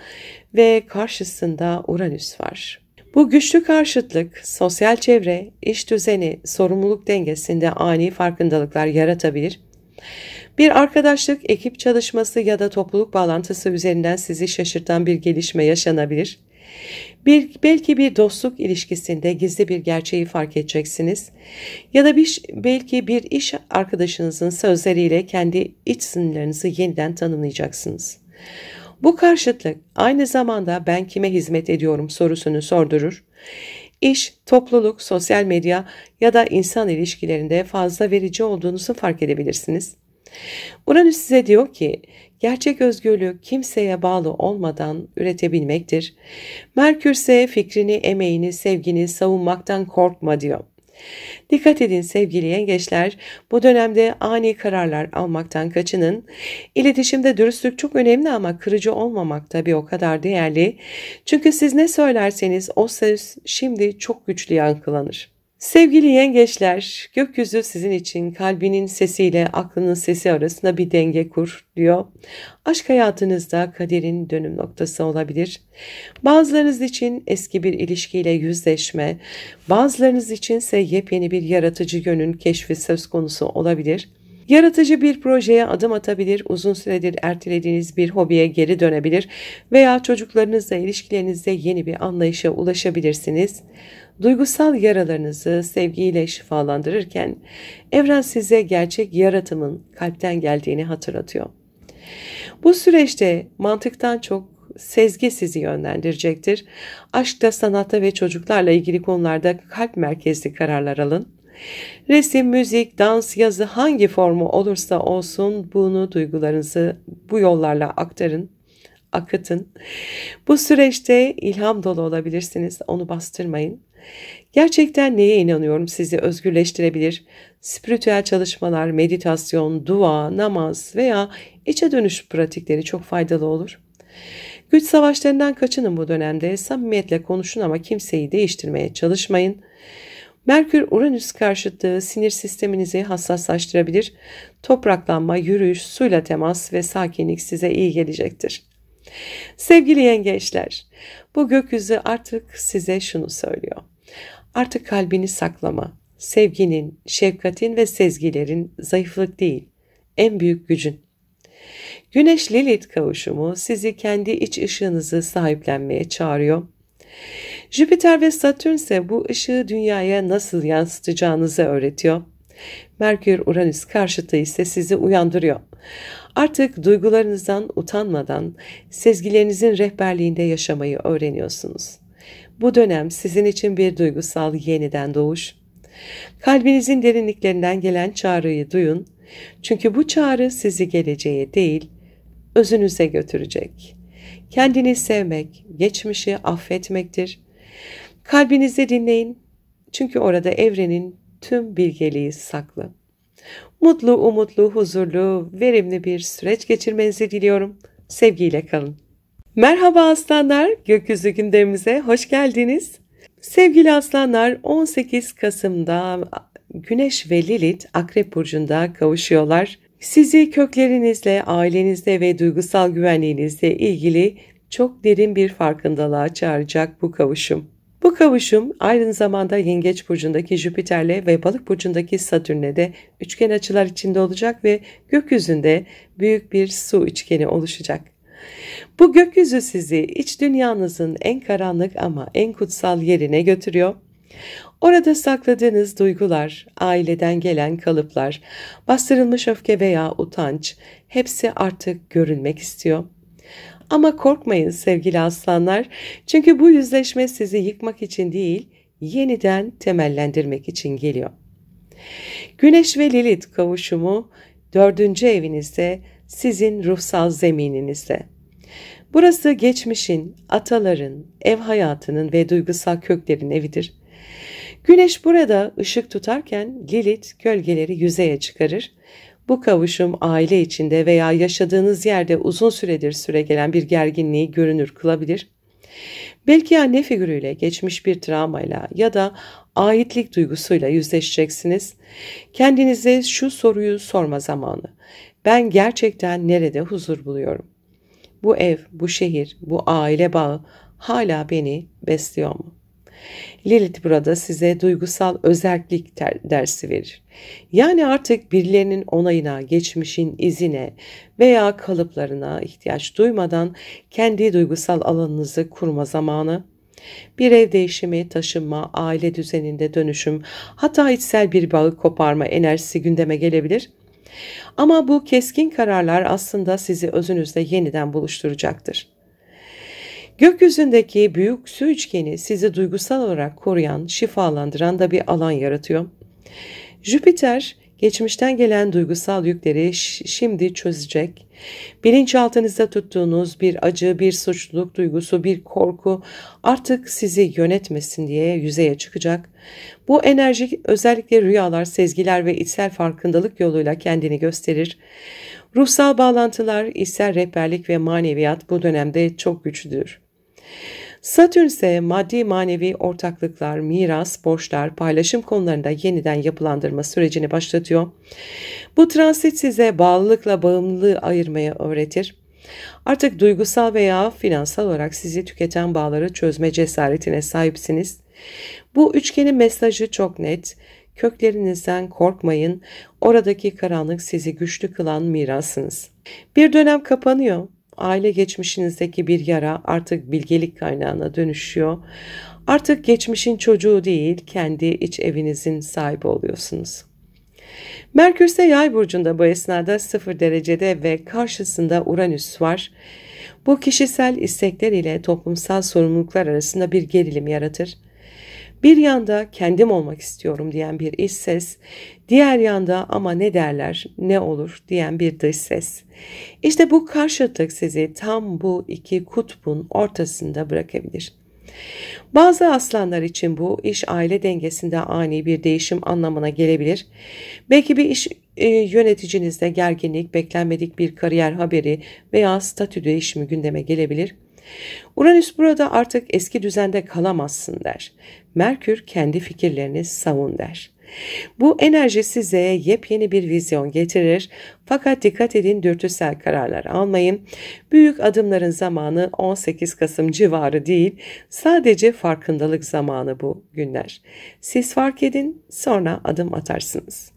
Speaker 1: ve karşısında Uranüs var. Bu güçlü karşıtlık, sosyal çevre, iş düzeni, sorumluluk dengesinde ani farkındalıklar yaratabilir. Bir arkadaşlık, ekip çalışması ya da topluluk bağlantısı üzerinden sizi şaşırtan bir gelişme yaşanabilir. Belki bir dostluk ilişkisinde gizli bir gerçeği fark edeceksiniz. Ya da belki bir iş arkadaşınızın sözleriyle kendi iç sınırlarınızı yeniden tanımlayacaksınız. Bu karşıtlık aynı zamanda ben kime hizmet ediyorum sorusunu sordurur. İş, topluluk, sosyal medya ya da insan ilişkilerinde fazla verici olduğunuzu fark edebilirsiniz. Uranüs size diyor ki, gerçek özgürlük kimseye bağlı olmadan üretebilmektir. Merkür ise fikrini, emeğini, sevgini savunmaktan korkma diyor. Dikkat edin sevgili yengeçler, bu dönemde ani kararlar almaktan kaçının. İletişimde dürüstlük çok önemli ama kırıcı olmamak da bir o kadar değerli. Çünkü siz ne söylerseniz o söz şimdi çok güçlü yankılanır. Sevgili yengeçler, gökyüzü sizin için kalbinin sesiyle aklının sesi arasında bir denge kur diyor. Aşk hayatınızda kaderin dönüm noktası olabilir. Bazılarınız için eski bir ilişkiyle yüzleşme, bazılarınız içinse yepyeni bir yaratıcı yönün keşfi söz konusu olabilir. Yaratıcı bir projeye adım atabilir, uzun süredir ertelediğiniz bir hobiye geri dönebilir veya çocuklarınızla ilişkilerinizde yeni bir anlayışa ulaşabilirsiniz. Duygusal yaralarınızı sevgiyle şifalandırırken evren size gerçek yaratımın kalpten geldiğini hatırlatıyor. Bu süreçte mantıktan çok sezgi sizi yönlendirecektir. Aşkta, sanatta ve çocuklarla ilgili konularda kalp merkezli kararlar alın. Resim, müzik, dans, yazı hangi formu olursa olsun bunu duygularınızı bu yollarla akıtın. Bu süreçte ilham dolu olabilirsiniz, onu bastırmayın. Gerçekten neye inanıyorum sizi özgürleştirebilir. Spiritüel çalışmalar, meditasyon, dua, namaz veya içe dönüş pratikleri çok faydalı olur. Güç savaşlarından kaçının bu dönemde. Samimiyetle konuşun ama kimseyi değiştirmeye çalışmayın. Merkür-Uranüs karşıtlığı sinir sisteminizi hassaslaştırabilir. Topraklanma, yürüyüş, suyla temas ve sakinlik size iyi gelecektir. Sevgili yengeçler, bu gökyüzü artık size şunu söylüyor. Artık kalbini saklama. Sevginin, şefkatin ve sezgilerin zayıflık değil, en büyük gücün. Güneş-Lilith kavuşumu sizi kendi iç ışığınızı sahiplenmeye çağırıyor. Jüpiter ve Satürn ise bu ışığı dünyaya nasıl yansıtacağınızı öğretiyor. Merkür-Uranüs karşıtı ise sizi uyandırıyor. Artık duygularınızdan utanmadan sezgilerinizin rehberliğinde yaşamayı öğreniyorsunuz. Bu dönem sizin için bir duygusal yeniden doğuş. Kalbinizin derinliklerinden gelen çağrıyı duyun. Çünkü bu çağrı sizi geleceğe değil, özünüze götürecek. Kendini sevmek, geçmişi affetmektir. Kalbinizi dinleyin. Çünkü orada evrenin tüm bilgeliği saklı. Mutlu, umutlu, huzurlu, verimli bir süreç geçirmenizi diliyorum. Sevgiyle kalın. Merhaba aslanlar, gökyüzü gündemimize hoş geldiniz. Sevgili aslanlar, 18 Kasım'da Güneş ve Lilith Akrep Burcu'nda kavuşuyorlar. Sizi köklerinizle, ailenizle ve duygusal güvenliğinizle ilgili çok derin bir farkındalığa çağıracak bu kavuşum. Bu kavuşum aynı zamanda Yengeç Burcu'ndaki Jüpiter'le ve Balık Burcu'ndaki Satürn'le de üçgen açılar içinde olacak ve gökyüzünde büyük bir su üçgeni oluşacak. Bu gökyüzü sizi iç dünyanızın en karanlık ama en kutsal yerine götürüyor. Orada sakladığınız duygular, aileden gelen kalıplar, bastırılmış öfke veya utanç hepsi artık görülmek istiyor. Ama korkmayın sevgili aslanlar, çünkü bu yüzleşme sizi yıkmak için değil, yeniden temellendirmek için geliyor. Güneş ve Lilith kavuşumu 4. evinizde, sizin ruhsal zemininizde. Burası geçmişin, ataların, ev hayatının ve duygusal köklerin evidir. Güneş burada ışık tutarken Lilith gölgeleri yüzeye çıkarır. Bu kavuşum aile içinde veya yaşadığınız yerde uzun süredir süregelen bir gerginliği görünür kılabilir. Belki anne figürüyle, geçmiş bir travmayla ya da aitlik duygusuyla yüzleşeceksiniz. Kendinize şu soruyu sorma zamanı. Ben gerçekten nerede huzur buluyorum? Bu ev, bu şehir, bu aile bağı hala beni besliyor mu? Lilith burada size duygusal özerklik dersi verir. Yani artık birilerinin onayına, geçmişin izine veya kalıplarına ihtiyaç duymadan kendi duygusal alanınızı kurma zamanı. Bir ev değişimi, taşınma, aile düzeninde dönüşüm, hatta içsel bir bağı koparma enerjisi gündeme gelebilir. Ama bu keskin kararlar aslında sizi özünüzle yeniden buluşturacaktır. Gökyüzündeki büyük su üçgeni sizi duygusal olarak koruyan, şifalandıran da bir alan yaratıyor. Jüpiter, geçmişten gelen duygusal yükleri şimdi çözecek. Bilinçaltınızda tuttuğunuz bir acı, bir suçluluk duygusu, bir korku artık sizi yönetmesin diye yüzeye çıkacak. Bu enerji özellikle rüyalar, sezgiler ve içsel farkındalık yoluyla kendini gösterir. Ruhsal bağlantılar, içsel rehberlik ve maneviyat bu dönemde çok güçlüdür. Satürn ise maddi manevi ortaklıklar, miras, borçlar, paylaşım konularında yeniden yapılandırma sürecini başlatıyor. Bu transit size bağlılıkla bağımlılığı ayırmayı öğretir. Artık duygusal veya finansal olarak sizi tüketen bağları çözme cesaretine sahipsiniz. Bu üçgenin mesajı çok net. Köklerinizden korkmayın. Oradaki karanlık sizi güçlü kılan mirasınız. Bir dönem kapanıyor. Aile geçmişinizdeki bir yara artık bilgelik kaynağına dönüşüyor. Artık geçmişin çocuğu değil, kendi iç evinizin sahibi oluyorsunuz. Merkür ise Yay burcunda bu esnada 0 derecede ve karşısında Uranüs var. Bu kişisel istekler ile toplumsal sorumluluklar arasında bir gerilim yaratır. Bir yanda kendim olmak istiyorum diyen bir iç ses, diğer yanda ama ne derler, ne olur diyen bir dış ses. İşte bu karşıtlık sizi tam bu iki kutbun ortasında bırakabilir. Bazı aslanlar için bu iş aile dengesinde ani bir değişim anlamına gelebilir. Belki bir iş yöneticinizde gerginlik, beklenmedik bir kariyer haberi veya statü değişimi gündeme gelebilir. Uranüs burada artık eski düzende kalamazsın der. Merkür kendi fikirlerini savun der. Bu enerji size yepyeni bir vizyon getirir. Fakat dikkat edin, dürtüsel kararlar almayın. Büyük adımların zamanı 18 Kasım civarı değil, sadece farkındalık zamanı bu günler. Siz fark edin, sonra adım atarsınız.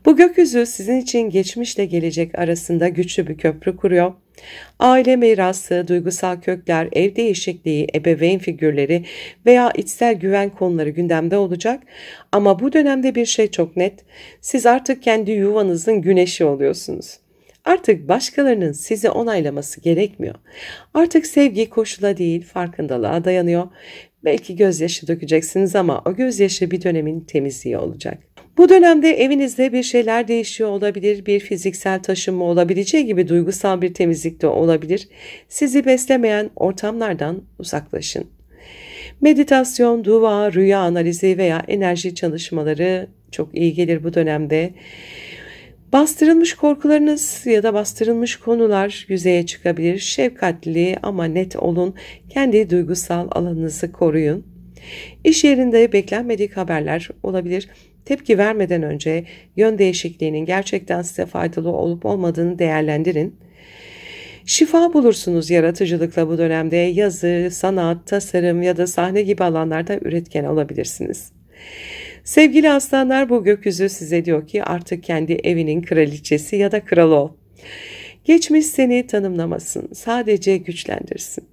Speaker 1: Bu gökyüzü sizin için geçmişle gelecek arasında güçlü bir köprü kuruyor. Aile mirası, duygusal kökler, ev değişikliği, ebeveyn figürleri veya içsel güven konuları gündemde olacak. Ama bu dönemde bir şey çok net. Siz artık kendi yuvanızın güneşi oluyorsunuz. Artık başkalarının sizi onaylaması gerekmiyor. Artık sevgi koşula değil, farkındalığa dayanıyor. Belki gözyaşı dökeceksiniz ama o gözyaşı bir dönemin temizliği olacak. Bu dönemde evinizde bir şeyler değişiyor olabilir, bir fiziksel taşınma olabileceği gibi duygusal bir temizlik de olabilir. Sizi beslemeyen ortamlardan uzaklaşın. Meditasyon, dua, rüya analizi veya enerji çalışmaları çok iyi gelir bu dönemde. Bastırılmış korkularınız ya da bastırılmış konular yüzeye çıkabilir. Şefkatli ama net olun. Kendi duygusal alanınızı koruyun. İş yerinde beklenmedik haberler olabilir. Tepki vermeden önce yön değişikliğinin gerçekten size faydalı olup olmadığını değerlendirin. Şifa bulursunuz yaratıcılıkla bu dönemde. Yazı, sanat, tasarım ya da sahne gibi alanlarda üretken olabilirsiniz. Sevgili aslanlar, bu gökyüzü size diyor ki artık kendi evinin kraliçesi ya da kralı ol. Geçmiş seni tanımlamasın, sadece güçlendirsin.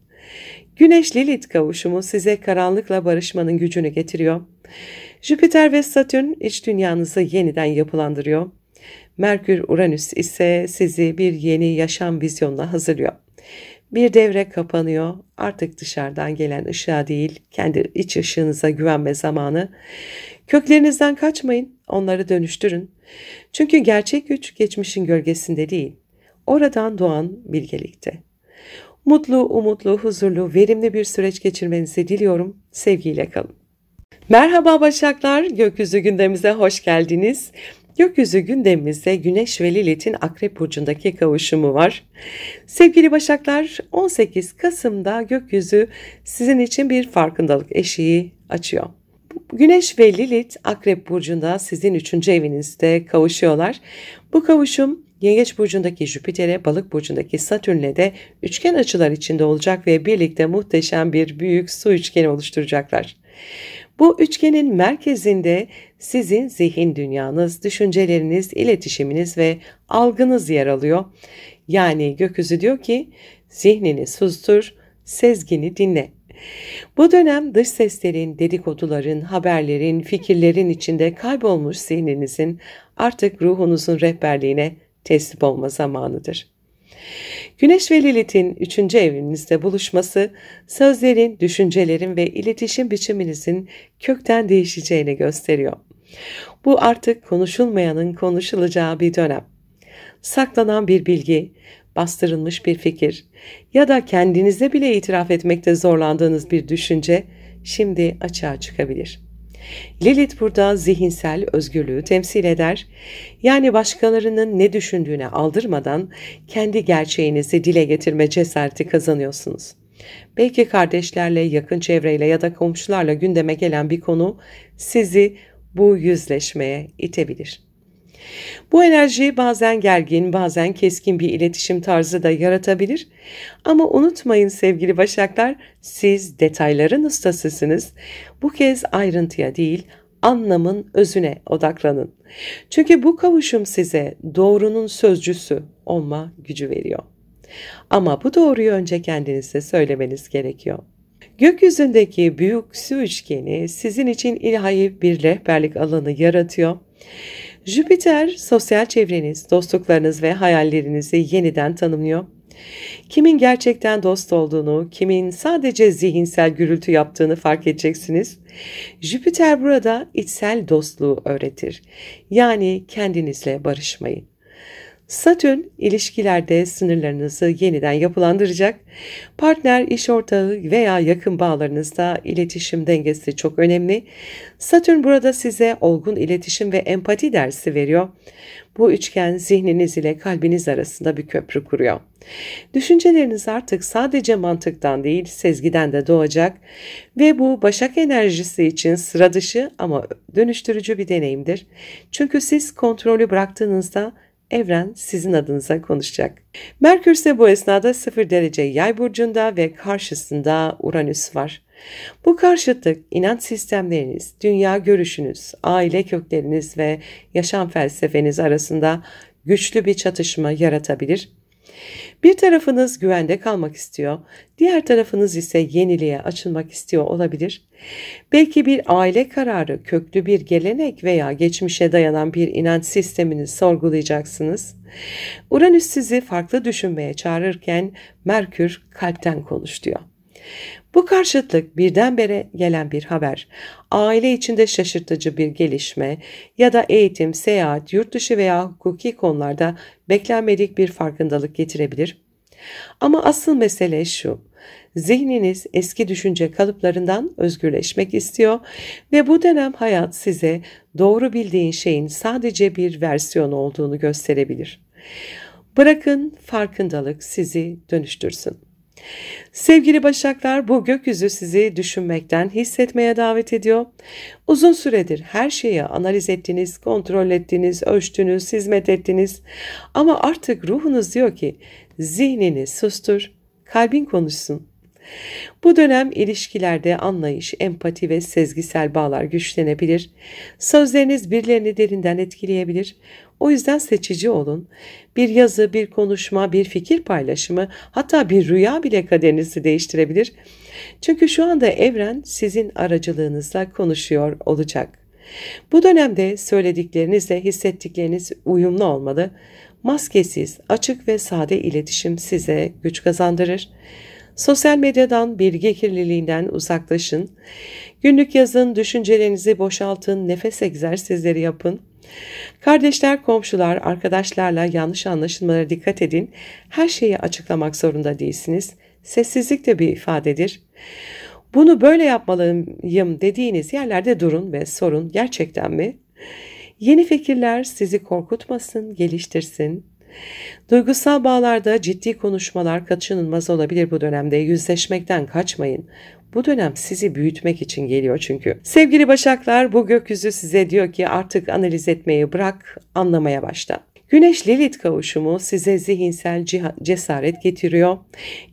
Speaker 1: Güneş-Lilith kavuşumu size karanlıkla barışmanın gücünü getiriyor. Jüpiter ve Satürn iç dünyanızı yeniden yapılandırıyor. Merkür-Uranüs ise sizi bir yeni yaşam vizyonuna hazırlıyor. Bir devre kapanıyor. Artık dışarıdan gelen ışığa değil, kendi iç ışığınıza güvenme zamanı. Köklerinizden kaçmayın, onları dönüştürün. Çünkü gerçek güç geçmişin gölgesinde değil, oradan doğan bilgelikte. Mutlu, umutlu, huzurlu, verimli bir süreç geçirmenizi diliyorum. Sevgiyle kalın. Merhaba Başaklar, gökyüzü gündemimize hoş geldiniz. Gökyüzü gündemimizde Güneş ve Lilith'in Akrep Burcu'ndaki kavuşumu var. Sevgili Başaklar, 18 Kasım'da gökyüzü sizin için bir farkındalık eşiği açıyor. Güneş ve Lilith Akrep Burcu'nda sizin 3. evinizde kavuşuyorlar. Bu kavuşum Yengeç Burcu'ndaki Jüpiter'e, Balık Burcu'ndaki Satürn'le de üçgen açılar içinde olacak ve birlikte muhteşem bir büyük su üçgeni oluşturacaklar. Bu üçgenin merkezinde sizin zihin dünyanız, düşünceleriniz, iletişiminiz ve algınız yer alıyor. Yani gökyüzü diyor ki zihnini sustur, sezgini dinle. Bu dönem dış seslerin, dedikoduların, haberlerin, fikirlerin içinde kaybolmuş zihninizin artık ruhunuzun rehberliğine teslim olma zamanıdır. Güneş ve Lilith'in 3. evinizde buluşması sözlerin, düşüncelerin ve iletişim biçiminizin kökten değişeceğini gösteriyor. Bu artık konuşulmayanın konuşulacağı bir dönem. Saklanan bir bilgi, bastırılmış bir fikir ya da kendinize bile itiraf etmekte zorlandığınız bir düşünce şimdi açığa çıkabilir. Lilith burada zihinsel özgürlüğü temsil eder. Yani başkalarının ne düşündüğüne aldırmadan kendi gerçeğinizi dile getirme cesareti kazanıyorsunuz. Belki kardeşlerle, yakın çevreyle ya da komşularla gündeme gelen bir konu sizi bu yüzleşmeye itebilir. Bu enerji bazen gergin, bazen keskin bir iletişim tarzı da yaratabilir. Ama unutmayın sevgili Başaklar, siz detayların ustasısınız. Bu kez ayrıntıya değil, anlamın özüne odaklanın. Çünkü bu kavuşum size doğrunun sözcüsü olma gücü veriyor. Ama bu doğruyu önce kendinize söylemeniz gerekiyor. Gökyüzündeki büyük su üçgeni sizin için ilahi bir rehberlik alanı yaratıyor. Jüpiter, sosyal çevreniz, dostluklarınız ve hayallerinizi yeniden tanımlıyor. Kimin gerçekten dost olduğunu, kimin sadece zihinsel gürültü yaptığını fark edeceksiniz. Jüpiter burada içsel dostluğu öğretir. Yani kendinizle barışmayı. Satürn ilişkilerde sınırlarınızı yeniden yapılandıracak. Partner, iş ortağı veya yakın bağlarınızda iletişim dengesi çok önemli. Satürn burada size olgun iletişim ve empati dersi veriyor. Bu üçgen zihniniz ile kalbiniz arasında bir köprü kuruyor. Düşünceleriniz artık sadece mantıktan değil, sezgiden de doğacak ve bu Başak enerjisi için sıra dışı ama dönüştürücü bir deneyimdir. Çünkü siz kontrolü bıraktığınızda evren sizin adınıza konuşacak. Merkür ise bu esnada 0 derece Yay burcunda ve karşısında Uranüs var. Bu karşıtlık inanç sistemleriniz, dünya görüşünüz, aile kökleriniz ve yaşam felsefeniz arasında güçlü bir çatışma yaratabilir. Bir tarafınız güvende kalmak istiyor, diğer tarafınız ise yeniliğe açılmak istiyor olabilir. Belki bir aile kararı, köklü bir gelenek veya geçmişe dayanan bir inanç sistemini sorgulayacaksınız. Uranüs sizi farklı düşünmeye çağırırken Merkür kalpten konuş diyor. Bu karşıtlık birdenbire gelen bir haber, aile içinde şaşırtıcı bir gelişme ya da eğitim, seyahat, yurt dışı veya hukuki konularda beklenmedik bir farkındalık getirebilir. Ama asıl mesele şu, zihniniz eski düşünce kalıplarından özgürleşmek istiyor ve bu dönem hayat size doğru bildiğin şeyin sadece bir versiyonu olduğunu gösterebilir. Bırakın farkındalık sizi dönüştürsün. Sevgili Başaklar, bu gökyüzü sizi düşünmekten hissetmeye davet ediyor. Uzun süredir her şeyi analiz ettiniz, kontrol ettiniz, ölçtünüz, hizmet ettiniz. Ama artık ruhunuz diyor ki zihnini sustur, kalbin konuşsun. Bu dönem ilişkilerde anlayış, empati ve sezgisel bağlar güçlenebilir. Sözleriniz birilerini derinden etkileyebilir. O yüzden seçici olun. Bir yazı, bir konuşma, bir fikir paylaşımı, hatta bir rüya bile kaderinizi değiştirebilir. Çünkü şu anda evren sizin aracılığınızla konuşuyor olacak. Bu dönemde söylediklerinizle hissettikleriniz uyumlu olmalı. Maskesiz, açık ve sade iletişim size güç kazandırır. Sosyal medyadan, bilgi kirliliğinden uzaklaşın. Günlük yazın, düşüncelerinizi boşaltın, nefes egzersizleri yapın. Kardeşler, komşular, arkadaşlarla yanlış anlaşılmalara dikkat edin. Her şeyi açıklamak zorunda değilsiniz. Sessizlik de bir ifadedir. Bunu böyle yapmalıyım dediğiniz yerlerde durun ve sorun, gerçekten mi? Yeni fikirler sizi korkutmasın, geliştirsin. Duygusal bağlarda ciddi konuşmalar kaçınılmaz olabilir bu dönemde. Yüzleşmekten kaçmayın. Bu dönem sizi büyütmek için geliyor çünkü. Sevgili Başaklar, bu gökyüzü size diyor ki artık analiz etmeyi bırak, anlamaya başla. Güneş-Lilith kavuşumu size zihinsel cesaret getiriyor.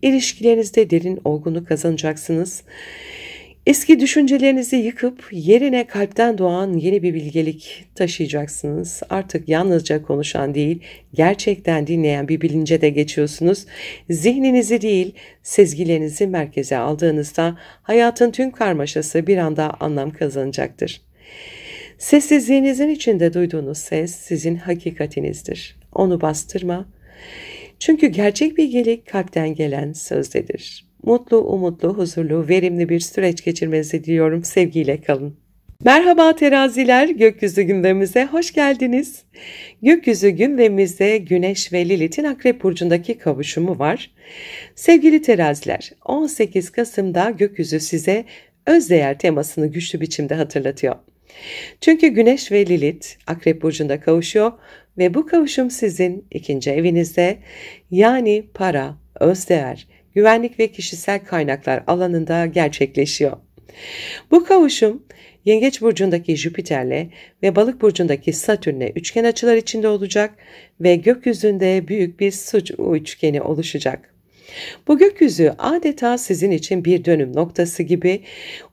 Speaker 1: İlişkilerinizde derin olgunluk kazanacaksınız. Eski düşüncelerinizi yıkıp yerine kalpten doğan yeni bir bilgelik taşıyacaksınız. Artık yalnızca konuşan değil, gerçekten dinleyen bir bilince de geçiyorsunuz. Zihninizi değil, sezgilerinizi merkeze aldığınızda hayatın tüm karmaşası bir anda anlam kazanacaktır. Sessizliğinizin içinde duyduğunuz ses sizin hakikatinizdir. Onu bastırma. Çünkü gerçek bilgelik kalpten gelen sözdedir. Mutlu, umutlu, huzurlu, verimli bir süreç geçirmenizi diliyorum. Sevgiyle kalın. Merhaba teraziler, gökyüzü gündemimize hoş geldiniz. Gökyüzü gündemimizde Güneş ve Lilith'in Akrep Burcu'ndaki kavuşumu var. Sevgili teraziler, 18 Kasım'da gökyüzü size özdeğer temasını güçlü biçimde hatırlatıyor. Çünkü Güneş ve Lilith Akrep Burcu'nda kavuşuyor ve bu kavuşum sizin ikinci evinizde, yani para, özdeğer, güvenlik ve kişisel kaynaklar alanında gerçekleşiyor. Bu kavuşum Yengeç burcundaki Jüpiter'le ve Balık burcundaki Satürn'le üçgen açılar içinde olacak ve gökyüzünde büyük bir su üçgeni oluşacak. Bu gökyüzü adeta sizin için bir dönüm noktası gibi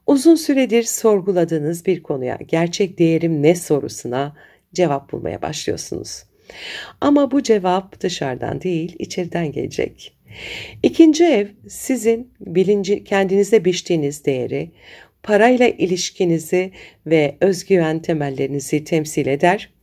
Speaker 1: uzun süredir sorguladığınız bir konuya, gerçek değerim ne sorusuna cevap bulmaya başlıyorsunuz. Ama bu cevap dışarıdan değil, içeriden gelecek. İkinci ev sizin kendinize biçtiğiniz değeri, parayla ilişkinizi ve özgüven temellerinizi temsil eder.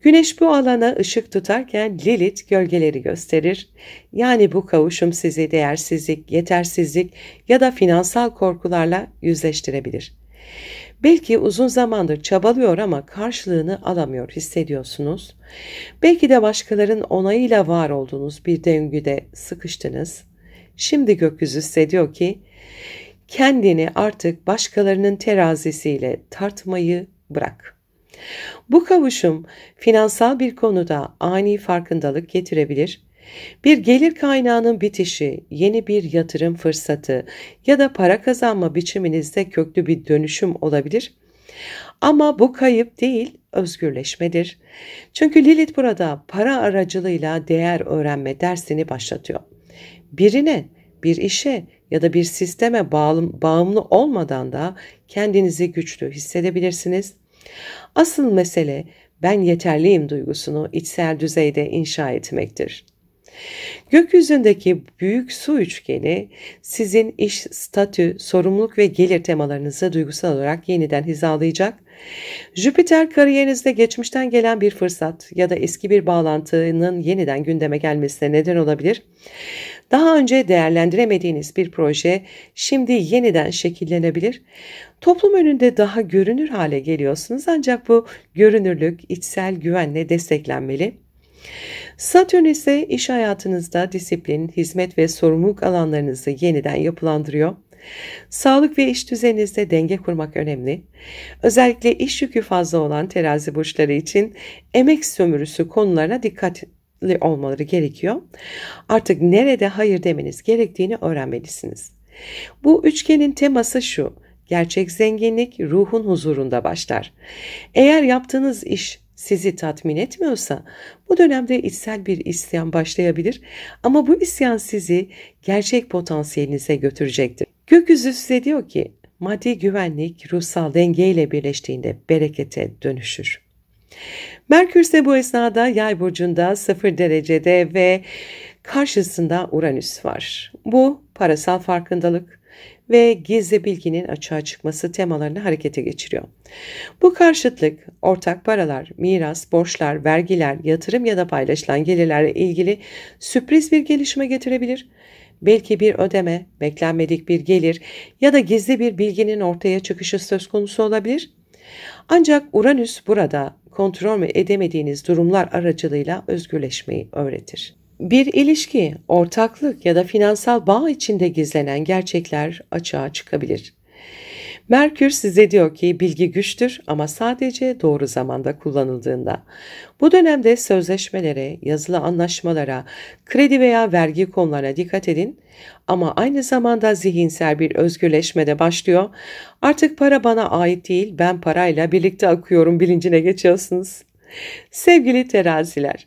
Speaker 1: Güneş bu alana ışık tutarken Lilith gölgeleri gösterir. Yani bu kavuşum sizi değersizlik, yetersizlik ya da finansal korkularla yüzleştirebilir. Belki uzun zamandır çabalıyor ama karşılığını alamıyor hissediyorsunuz. Belki de başkalarının onayıyla var olduğunuz bir döngüde sıkıştınız. Şimdi gökyüzü size diyor ki, kendini artık başkalarının terazisiyle tartmayı bırak. Bu kavuşum finansal bir konuda ani farkındalık getirebilir. Bir gelir kaynağının bitişi, yeni bir yatırım fırsatı ya da para kazanma biçiminizde köklü bir dönüşüm olabilir. Ama bu kayıp değil, özgürleşmedir. Çünkü Lilith burada para aracılığıyla değer öğrenme dersini başlatıyor. Birine, bir işe ya da bir sisteme bağımlı olmadan da kendinizi güçlü hissedebilirsiniz. Asıl mesele ben yeterliyim duygusunu içsel düzeyde inşa etmektir. Gökyüzündeki büyük su üçgeni sizin iş, statü, sorumluluk ve gelir temalarınızı duygusal olarak yeniden hizalayacak. Jüpiter kariyerinizde geçmişten gelen bir fırsat ya da eski bir bağlantının yeniden gündeme gelmesine neden olabilir. Daha önce değerlendiremediğiniz bir proje şimdi yeniden şekillenebilir. Toplum önünde daha görünür hale geliyorsunuz ancak bu görünürlük içsel güvenle desteklenmeli. Satürn ise iş hayatınızda disiplin, hizmet ve sorumluluk alanlarınızı yeniden yapılandırıyor. Sağlık ve iş düzeninizde denge kurmak önemli. Özellikle iş yükü fazla olan terazi burçları için emek sömürüsü konularına dikkatli olmaları gerekiyor. Artık nerede hayır demeniz gerektiğini öğrenmelisiniz. Bu üçgenin teması şu: gerçek zenginlik ruhun huzurunda başlar. Eğer yaptığınız iş sizi tatmin etmiyorsa bu dönemde içsel bir isyan başlayabilir ama bu isyan sizi gerçek potansiyelinize götürecektir. Gökyüzü size diyor ki maddi güvenlik ruhsal dengeyle birleştiğinde berekete dönüşür. Merkür ise bu esnada Yay burcunda 0 derecede ve karşısında Uranüs var. Bu parasal farkındalık ve gizli bilginin açığa çıkması temalarını harekete geçiriyor. Bu karşıtlık ortak paralar, miras, borçlar, vergiler, yatırım ya da paylaşılan gelirlerle ilgili sürpriz bir gelişme getirebilir. Belki bir ödeme, beklenmedik bir gelir ya da gizli bir bilginin ortaya çıkışı söz konusu olabilir. Ancak Uranüs burada kontrol edemediğiniz durumlar aracılığıyla özgürleşmeyi öğretir. Bir ilişki, ortaklık ya da finansal bağ içinde gizlenen gerçekler açığa çıkabilir. Merkür size diyor ki bilgi güçtür ama sadece doğru zamanda kullanıldığında. Bu dönemde sözleşmelere, yazılı anlaşmalara, kredi veya vergi konularına dikkat edin ama aynı zamanda zihinsel bir özgürleşme de başlıyor. Artık para bana ait değil, ben parayla birlikte akıyorum bilincine geçiyorsunuz. Sevgili teraziler,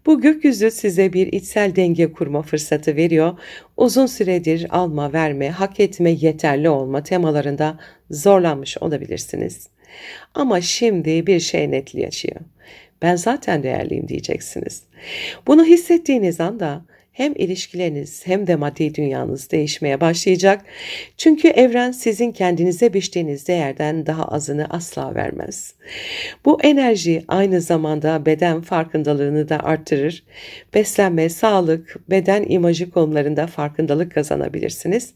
Speaker 1: bu gökyüzü size bir içsel denge kurma fırsatı veriyor. Uzun süredir alma, verme, hak etme, yeterli olma temalarında zorlanmış olabilirsiniz. Ama şimdi bir şey netleşiyor. Ben zaten değerliyim diyeceksiniz. Bunu hissettiğiniz anda hem ilişkileriniz hem de maddi dünyanız değişmeye başlayacak. Çünkü evren sizin kendinize biçtiğiniz değerden daha azını asla vermez. Bu enerji aynı zamanda beden farkındalığını da arttırır. Beslenme, sağlık, beden imajı konularında farkındalık kazanabilirsiniz.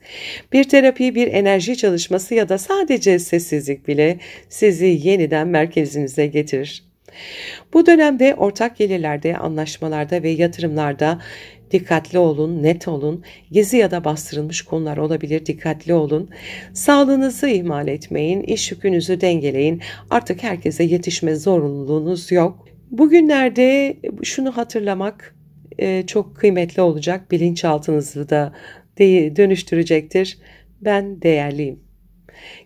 Speaker 1: Bir terapi, bir enerji çalışması ya da sadece sessizlik bile sizi yeniden merkezinize getirir. Bu dönemde ortak gelirlerde, anlaşmalarda ve yatırımlarda dikkatli olun, net olun. Gizli ya da bastırılmış konular olabilir, dikkatli olun. Sağlığınızı ihmal etmeyin, iş yükünüzü dengeleyin. Artık herkese yetişme zorunluluğunuz yok. Bugünlerde şunu hatırlamak çok kıymetli olacak. Bilinçaltınızı da dönüştürecektir. Ben değerliyim.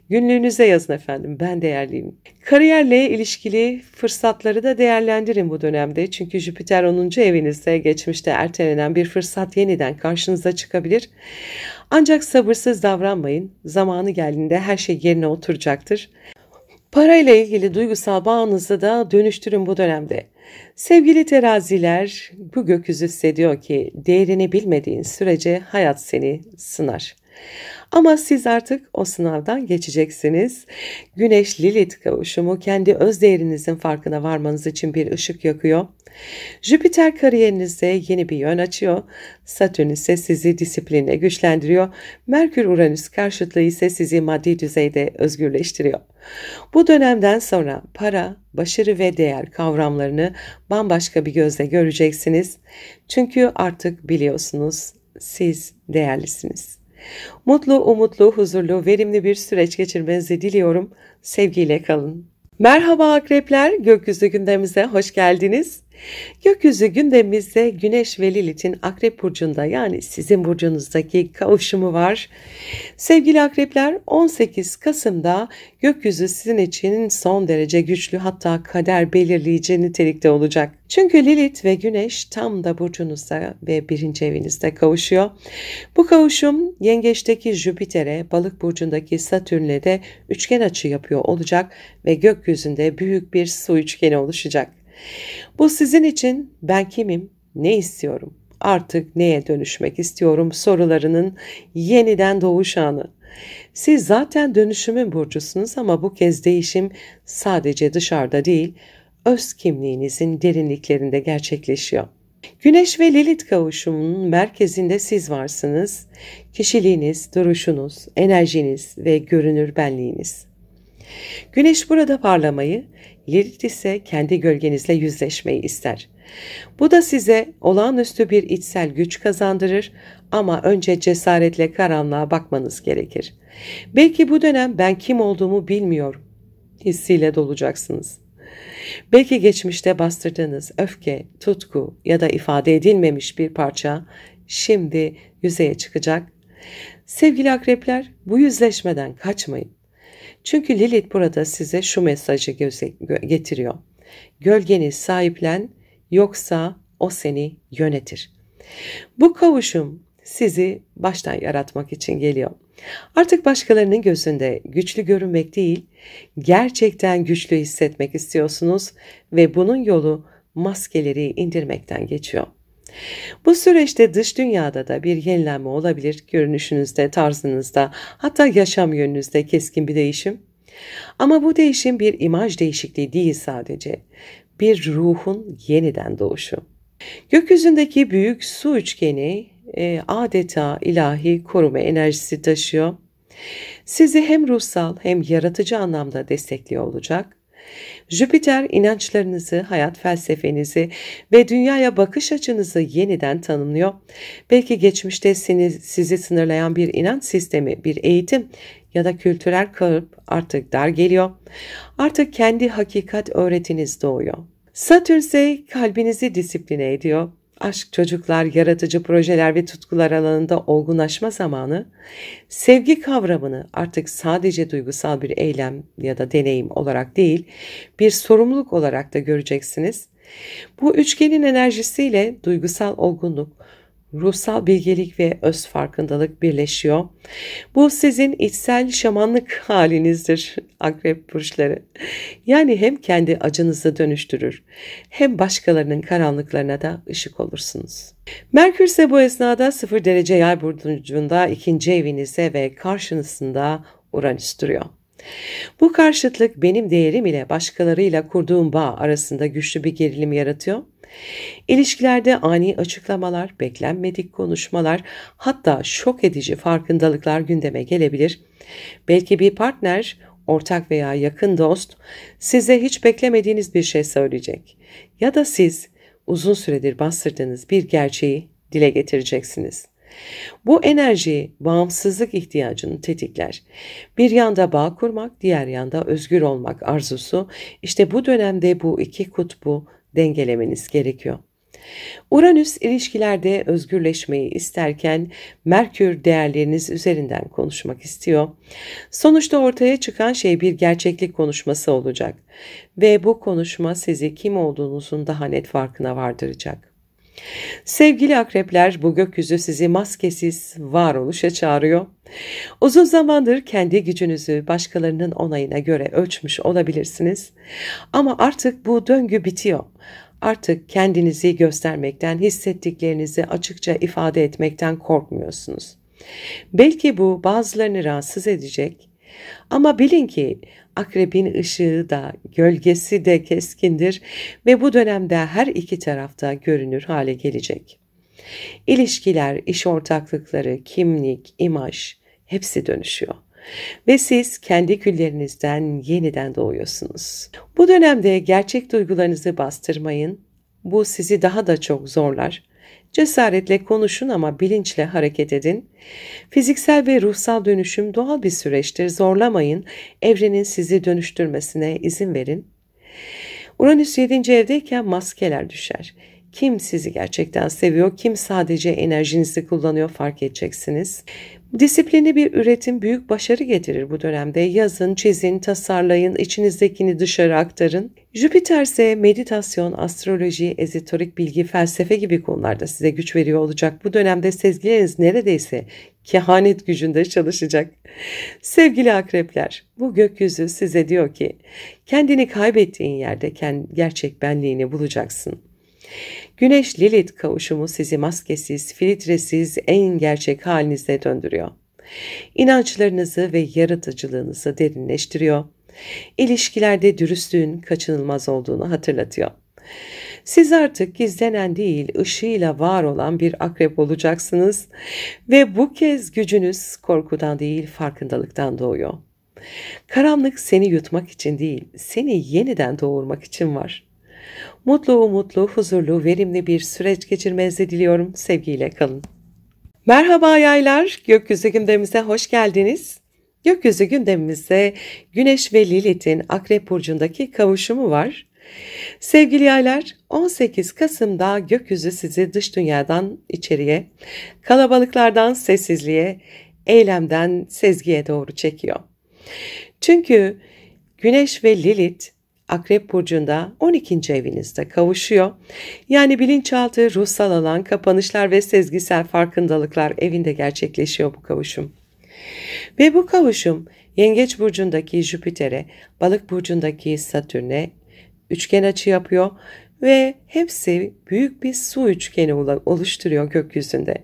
Speaker 1: Günlüğünüze yazın efendim, ben değerliyim. Kariyerle ilişkili fırsatları da değerlendirin bu dönemde. Çünkü Jüpiter 10. evinizde, geçmişte ertelenen bir fırsat yeniden karşınıza çıkabilir. Ancak sabırsız davranmayın. Zamanı geldiğinde her şey yerine oturacaktır. Parayla ilgili duygusal bağınızı da dönüştürün bu dönemde. Sevgili teraziler, bu gökyüzü size diyor ki değerini bilmediğin sürece hayat seni sınar. Ama siz artık o sınavdan geçeceksiniz. Güneş Lilith kavuşumu kendi öz değerinizin farkına varmanız için bir ışık yakıyor. Jüpiter kariyerinizde yeni bir yön açıyor. Satürn ise sizi disiplinle güçlendiriyor. Merkür Uranüs karşıtlığı ise sizi maddi düzeyde özgürleştiriyor. Bu dönemden sonra para, başarı ve değer kavramlarını bambaşka bir gözle göreceksiniz. Çünkü artık biliyorsunuz siz değerlisiniz. Mutlu, umutlu, huzurlu, verimli bir süreç geçirmenizi diliyorum. Sevgiyle kalın. Merhaba akrepler, gökyüzü gündemimize hoş geldiniz. Gökyüzü gündemimizde Güneş ve Lilith'in Akrep Burcu'nda yani sizin burcunuzdaki kavuşumu var. Sevgili akrepler 18 Kasım'da gökyüzü sizin için son derece güçlü hatta kader belirleyici nitelikte olacak. Çünkü Lilith ve Güneş tam da burcunuzda ve 1. evinizde kavuşuyor. Bu kavuşum Yengeç'teki Jüpiter'e, Balık burcundaki Satürn'le de üçgen açı yapıyor olacak ve gökyüzünde büyük bir su üçgeni oluşacak. Bu sizin için ben kimim, ne istiyorum, artık neye dönüşmek istiyorum sorularının yeniden doğuş anı. Siz zaten dönüşümün burcusunuz ama bu kez değişim sadece dışarıda değil, öz kimliğinizin derinliklerinde gerçekleşiyor. Güneş ve Lilith kavuşumunun merkezinde siz varsınız. Kişiliğiniz, duruşunuz, enerjiniz ve görünür benliğiniz. Güneş burada parlamayı, Lilith ise kendi gölgenizle yüzleşmeyi ister. Bu da size olağanüstü bir içsel güç kazandırır ama önce cesaretle karanlığa bakmanız gerekir. Belki bu dönem ben kim olduğumu bilmiyorum hissiyle dolacaksınız. Belki geçmişte bastırdığınız öfke, tutku ya da ifade edilmemiş bir parça şimdi yüzeye çıkacak. Sevgili akrepler, bu yüzleşmeden kaçmayın. Çünkü Lilith burada size şu mesajı getiriyor. Gölgeni sahiplen, yoksa o seni yönetir. Bu kavuşum sizi baştan yaratmak için geliyor. Artık başkalarının gözünde güçlü görünmek değil, gerçekten güçlü hissetmek istiyorsunuz ve bunun yolu maskeleri indirmekten geçiyor. Bu süreçte dış dünyada da bir yenilenme olabilir, görünüşünüzde, tarzınızda, hatta yaşam yönünüzde keskin bir değişim. Ama bu değişim bir imaj değişikliği değil sadece, bir ruhun yeniden doğuşu. Gökyüzündeki büyük su üçgeni adeta ilahi koruma enerjisi taşıyor. Sizi hem ruhsal hem yaratıcı anlamda destekliyor olacak. Jüpiter inançlarınızı, hayat felsefenizi ve dünyaya bakış açınızı yeniden tanımlıyor. Belki geçmişte sizi sınırlayan bir inanç sistemi, bir eğitim ya da kültürel kalıp artık dar geliyor. Artık kendi hakikat öğretiniz doğuyor. Satürn ise kalbinizi disipline ediyor. Aşk, çocuklar, yaratıcı projeler ve tutkular alanında olgunlaşma zamanı, sevgi kavramını artık sadece duygusal bir eylem ya da deneyim olarak değil, bir sorumluluk olarak da göreceksiniz. Bu üçgenin enerjisiyle duygusal olgunluk, ruhsal bilgelik ve öz farkındalık birleşiyor. Bu sizin içsel şamanlık halinizdir akrep burçları. Yani hem kendi acınızı dönüştürür hem başkalarının karanlıklarına da ışık olursunuz. Merkür ise bu esnada 0 derece yay burcunda 2. evinizde ve karşınızda Uranüs duruyor. Bu karşıtlık benim değerim ile başkalarıyla kurduğum bağ arasında güçlü bir gerilim yaratıyor. İlişkilerde ani açıklamalar, beklenmedik konuşmalar, hatta şok edici farkındalıklar gündeme gelebilir. Belki bir partner, ortak veya yakın dost size hiç beklemediğiniz bir şey söyleyecek. Ya da siz uzun süredir bastırdığınız bir gerçeği dile getireceksiniz. Bu enerji bağımsızlık ihtiyacını tetikler. Bir yanda bağ kurmak, diğer yanda özgür olmak arzusu. İşte bu dönemde bu iki kutbu dengelemeniz gerekiyor. Uranüs ilişkilerde özgürleşmeyi isterken Merkür değerleriniz üzerinden konuşmak istiyor. Sonuçta ortaya çıkan şey bir gerçeklik konuşması olacak ve bu konuşma sizi kim olduğunuzun daha net farkına vardıracak. Sevgili akrepler, bu gökyüzü sizi maskesiz varoluşa çağırıyor. Uzun zamandır kendi gücünüzü başkalarının onayına göre ölçmüş olabilirsiniz. Ama artık bu döngü bitiyor. Artık kendinizi göstermekten, hissettiklerinizi açıkça ifade etmekten korkmuyorsunuz. Belki bu bazılarını rahatsız edecek ama bilin ki akrebin ışığı da gölgesi de keskindir ve bu dönemde her iki tarafta görünür hale gelecek. İlişkiler, iş ortaklıkları, kimlik, imaj hepsi dönüşüyor. Ve siz kendi küllerinizden yeniden doğuyorsunuz. Bu dönemde gerçek duygularınızı bastırmayın. Bu sizi daha da çok zorlar. Cesaretle konuşun ama bilinçle hareket edin. Fiziksel ve ruhsal dönüşüm doğal bir süreçtir. Zorlamayın. Evrenin sizi dönüştürmesine izin verin. Uranüs 7. evdeyken maskeler düşer. Kim sizi gerçekten seviyor, kim sadece enerjinizi kullanıyor fark edeceksiniz. Disiplinli bir üretim büyük başarı getirir bu dönemde. Yazın, çizin, tasarlayın, içinizdekini dışarı aktarın. Jüpiter ise meditasyon, astroloji, ezoterik bilgi, felsefe gibi konularda size güç veriyor olacak. Bu dönemde sezgileriniz neredeyse kehanet gücünde çalışacak. Sevgili akrepler, bu gökyüzü size diyor ki kendini kaybettiğin yerde gerçek benliğini bulacaksın. Güneş Lilith kavuşumu sizi maskesiz, filtresiz en gerçek halinize döndürüyor. İnançlarınızı ve yaratıcılığınızı derinleştiriyor. İlişkilerde dürüstlüğün kaçınılmaz olduğunu hatırlatıyor. Siz artık gizlenen değil, ışığıyla var olan bir akrep olacaksınız ve bu kez gücünüz korkudan değil, farkındalıktan doğuyor. Karanlık seni yutmak için değil, seni yeniden doğurmak için var. Mutlu, huzurlu, verimli bir süreç geçirmenizi diliyorum. Sevgiyle kalın. Merhaba yaylar, gökyüzü gündemimize hoş geldiniz. Gökyüzü gündemimizde Güneş ve Lilith'in Akrep Burcu'ndaki kavuşumu var. Sevgili yaylar, 18 Kasım'da gökyüzü sizi dış dünyadan içeriye, kalabalıklardan sessizliğe, eylemden sezgiye doğru çekiyor. Çünkü Güneş ve Lilith Akrep Burcu'nda 12. evinizde kavuşuyor. Yani bilinçaltı, ruhsal alan, kapanışlar ve sezgisel farkındalıklar evinde gerçekleşiyor bu kavuşum. Ve bu kavuşum Yengeç Burcu'ndaki Jüpiter'e, Balık Burcu'ndaki Satürn'e üçgen açı yapıyor ve hepsi büyük bir su üçgeni oluşturuyor gökyüzünde.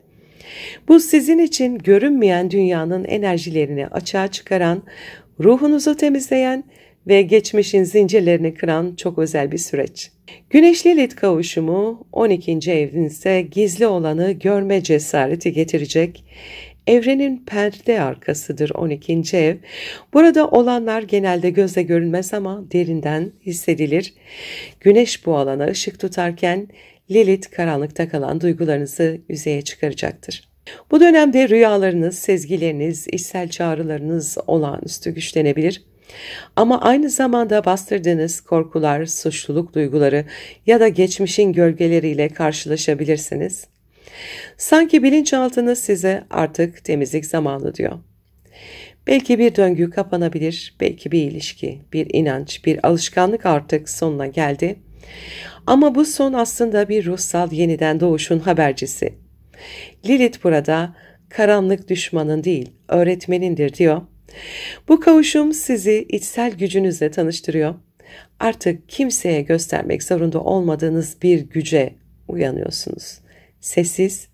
Speaker 1: Bu sizin için görünmeyen dünyanın enerjilerini açığa çıkaran, ruhunuzu temizleyen ve geçmişin zincirlerini kıran çok özel bir süreç. Güneş Lilith kavuşumu 12. evinizde gizli olanı görme cesareti getirecek. Evrenin perde arkasıdır 12. ev. Burada olanlar genelde gözle görünmez ama derinden hissedilir. Güneş bu alana ışık tutarken Lilith karanlıkta kalan duygularınızı yüzeye çıkaracaktır. Bu dönemde rüyalarınız, sezgileriniz, içsel çağrılarınız olağanüstü güçlenebilir. Ama aynı zamanda bastırdığınız korkular, suçluluk duyguları ya da geçmişin gölgeleriyle karşılaşabilirsiniz. Sanki bilinçaltınız size artık temizlik zamanı diyor. Belki bir döngü kapanabilir, belki bir ilişki, bir inanç, bir alışkanlık artık sonuna geldi. Ama bu son aslında bir ruhsal yeniden doğuşun habercisi. Lilith burada karanlık düşmanın değil, öğretmenindir diyor. Bu kavuşum sizi içsel gücünüzle tanıştırıyor. Artık kimseye göstermek zorunda olmadığınız bir güce uyanıyorsunuz. Sessiz,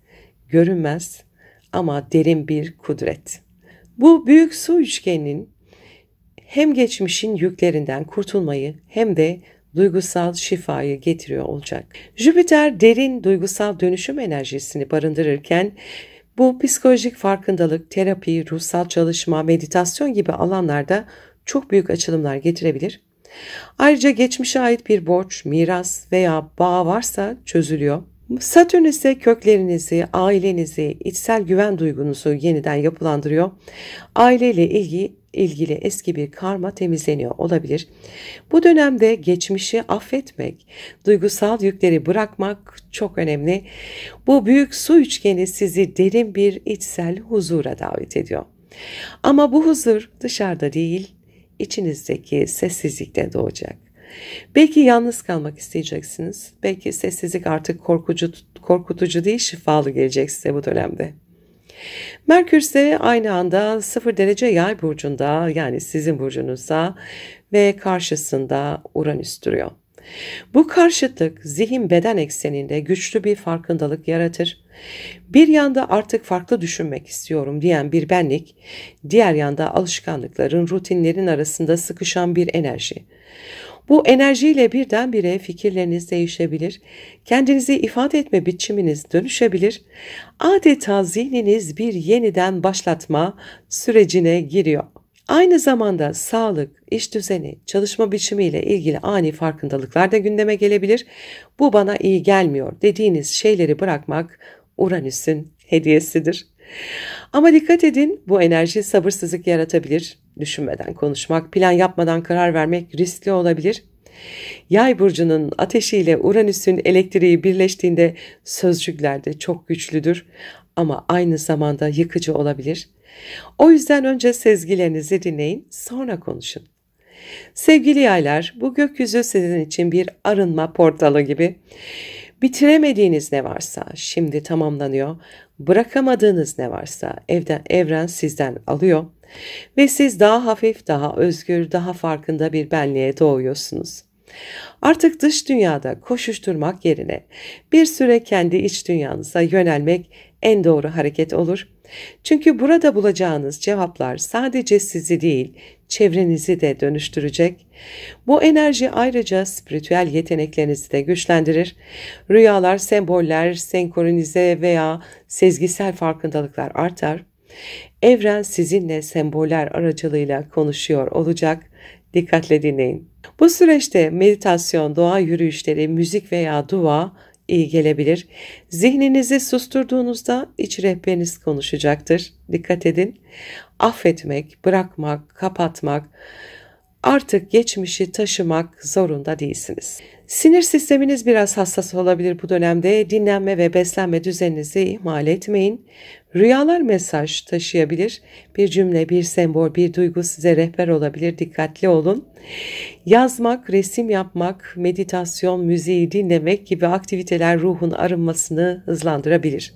Speaker 1: görünmez ama derin bir kudret. Bu büyük su üçgeninin hem geçmişin yüklerinden kurtulmayı hem de duygusal şifayı getiriyor olacak. Jüpiter derin duygusal dönüşüm enerjisini barındırırken bu psikolojik farkındalık, terapi, ruhsal çalışma, meditasyon gibi alanlarda çok büyük açılımlar getirebilir. Ayrıca geçmişe ait bir borç, miras veya bağ varsa çözülüyor. Satürn ise köklerinizi, ailenizi, içsel güven duygunuzu yeniden yapılandırıyor. Aileyle ilgili eski bir karma temizleniyor olabilir. Bu dönemde geçmişi affetmek, duygusal yükleri bırakmak çok önemli. Bu büyük su üçgeni sizi derin bir içsel huzura davet ediyor. Ama bu huzur dışarıda değil, içinizdeki sessizlikte doğacak. Belki yalnız kalmak isteyeceksiniz. Belki sessizlik artık korkutucu değil, şifalı gelecek size bu dönemde. Merkür ise aynı anda 0 derece Yay burcunda, yani sizin burcunuzda ve karşısında Uranüs duruyor. Bu karşıtlık zihin beden ekseninde güçlü bir farkındalık yaratır. Bir yanda artık farklı düşünmek istiyorum diyen bir benlik, diğer yanda alışkanlıkların, rutinlerin arasında sıkışan bir enerji. Bu enerjiyle birdenbire fikirleriniz değişebilir, kendinizi ifade etme biçiminiz dönüşebilir, adeta zihniniz bir yeniden başlatma sürecine giriyor. Aynı zamanda sağlık, iş düzeni, çalışma biçimiyle ilgili ani farkındalıklar da gündeme gelebilir. Bu bana iyi gelmiyor dediğiniz şeyleri bırakmak Uranüs'ün hediyesidir. Ama dikkat edin, bu enerji sabırsızlık yaratabilir. Düşünmeden konuşmak, plan yapmadan karar vermek riskli olabilir. Yay burcunun ateşiyle Uranüs'ün elektriği birleştiğinde sözcükler de çok güçlüdür ama aynı zamanda yıkıcı olabilir. O yüzden önce sezgilerinizi dinleyin, sonra konuşun. Sevgili yaylar, bu gökyüzü sizin için bir arınma portalı gibi. Bitiremediğiniz ne varsa şimdi tamamlanıyor, bırakamadığınız ne varsa evren sizden alıyor ve siz daha hafif, daha özgür, daha farkında bir benliğe doğuyorsunuz. Artık dış dünyada koşuşturmak yerine bir süre kendi iç dünyanıza yönelmek en doğru hareket olur. Çünkü burada bulacağınız cevaplar sadece sizi değil, çevrenizi de dönüştürecek. Bu enerji ayrıca spiritüel yeteneklerinizi de güçlendirir. Rüyalar, semboller, senkronize veya sezgisel farkındalıklar artar. Evren sizinle semboller aracılığıyla konuşuyor olacak. Dikkatle dinleyin. Bu süreçte meditasyon, doğa yürüyüşleri, müzik veya dua iyi gelebilir. Zihninizi susturduğunuzda iç rehberiniz konuşacaktır. Dikkat edin. Affetmek, bırakmak, kapatmak, artık geçmişi taşımak zorunda değilsiniz. Sinir sisteminiz biraz hassas olabilir bu dönemde. Dinlenme ve beslenme düzeninizi ihmal etmeyin. Rüyalar mesaj taşıyabilir. Bir cümle, bir sembol, bir duygu size rehber olabilir. Dikkatli olun. Yazmak, resim yapmak, meditasyon, müziği dinlemek gibi aktiviteler ruhun arınmasını hızlandırabilir.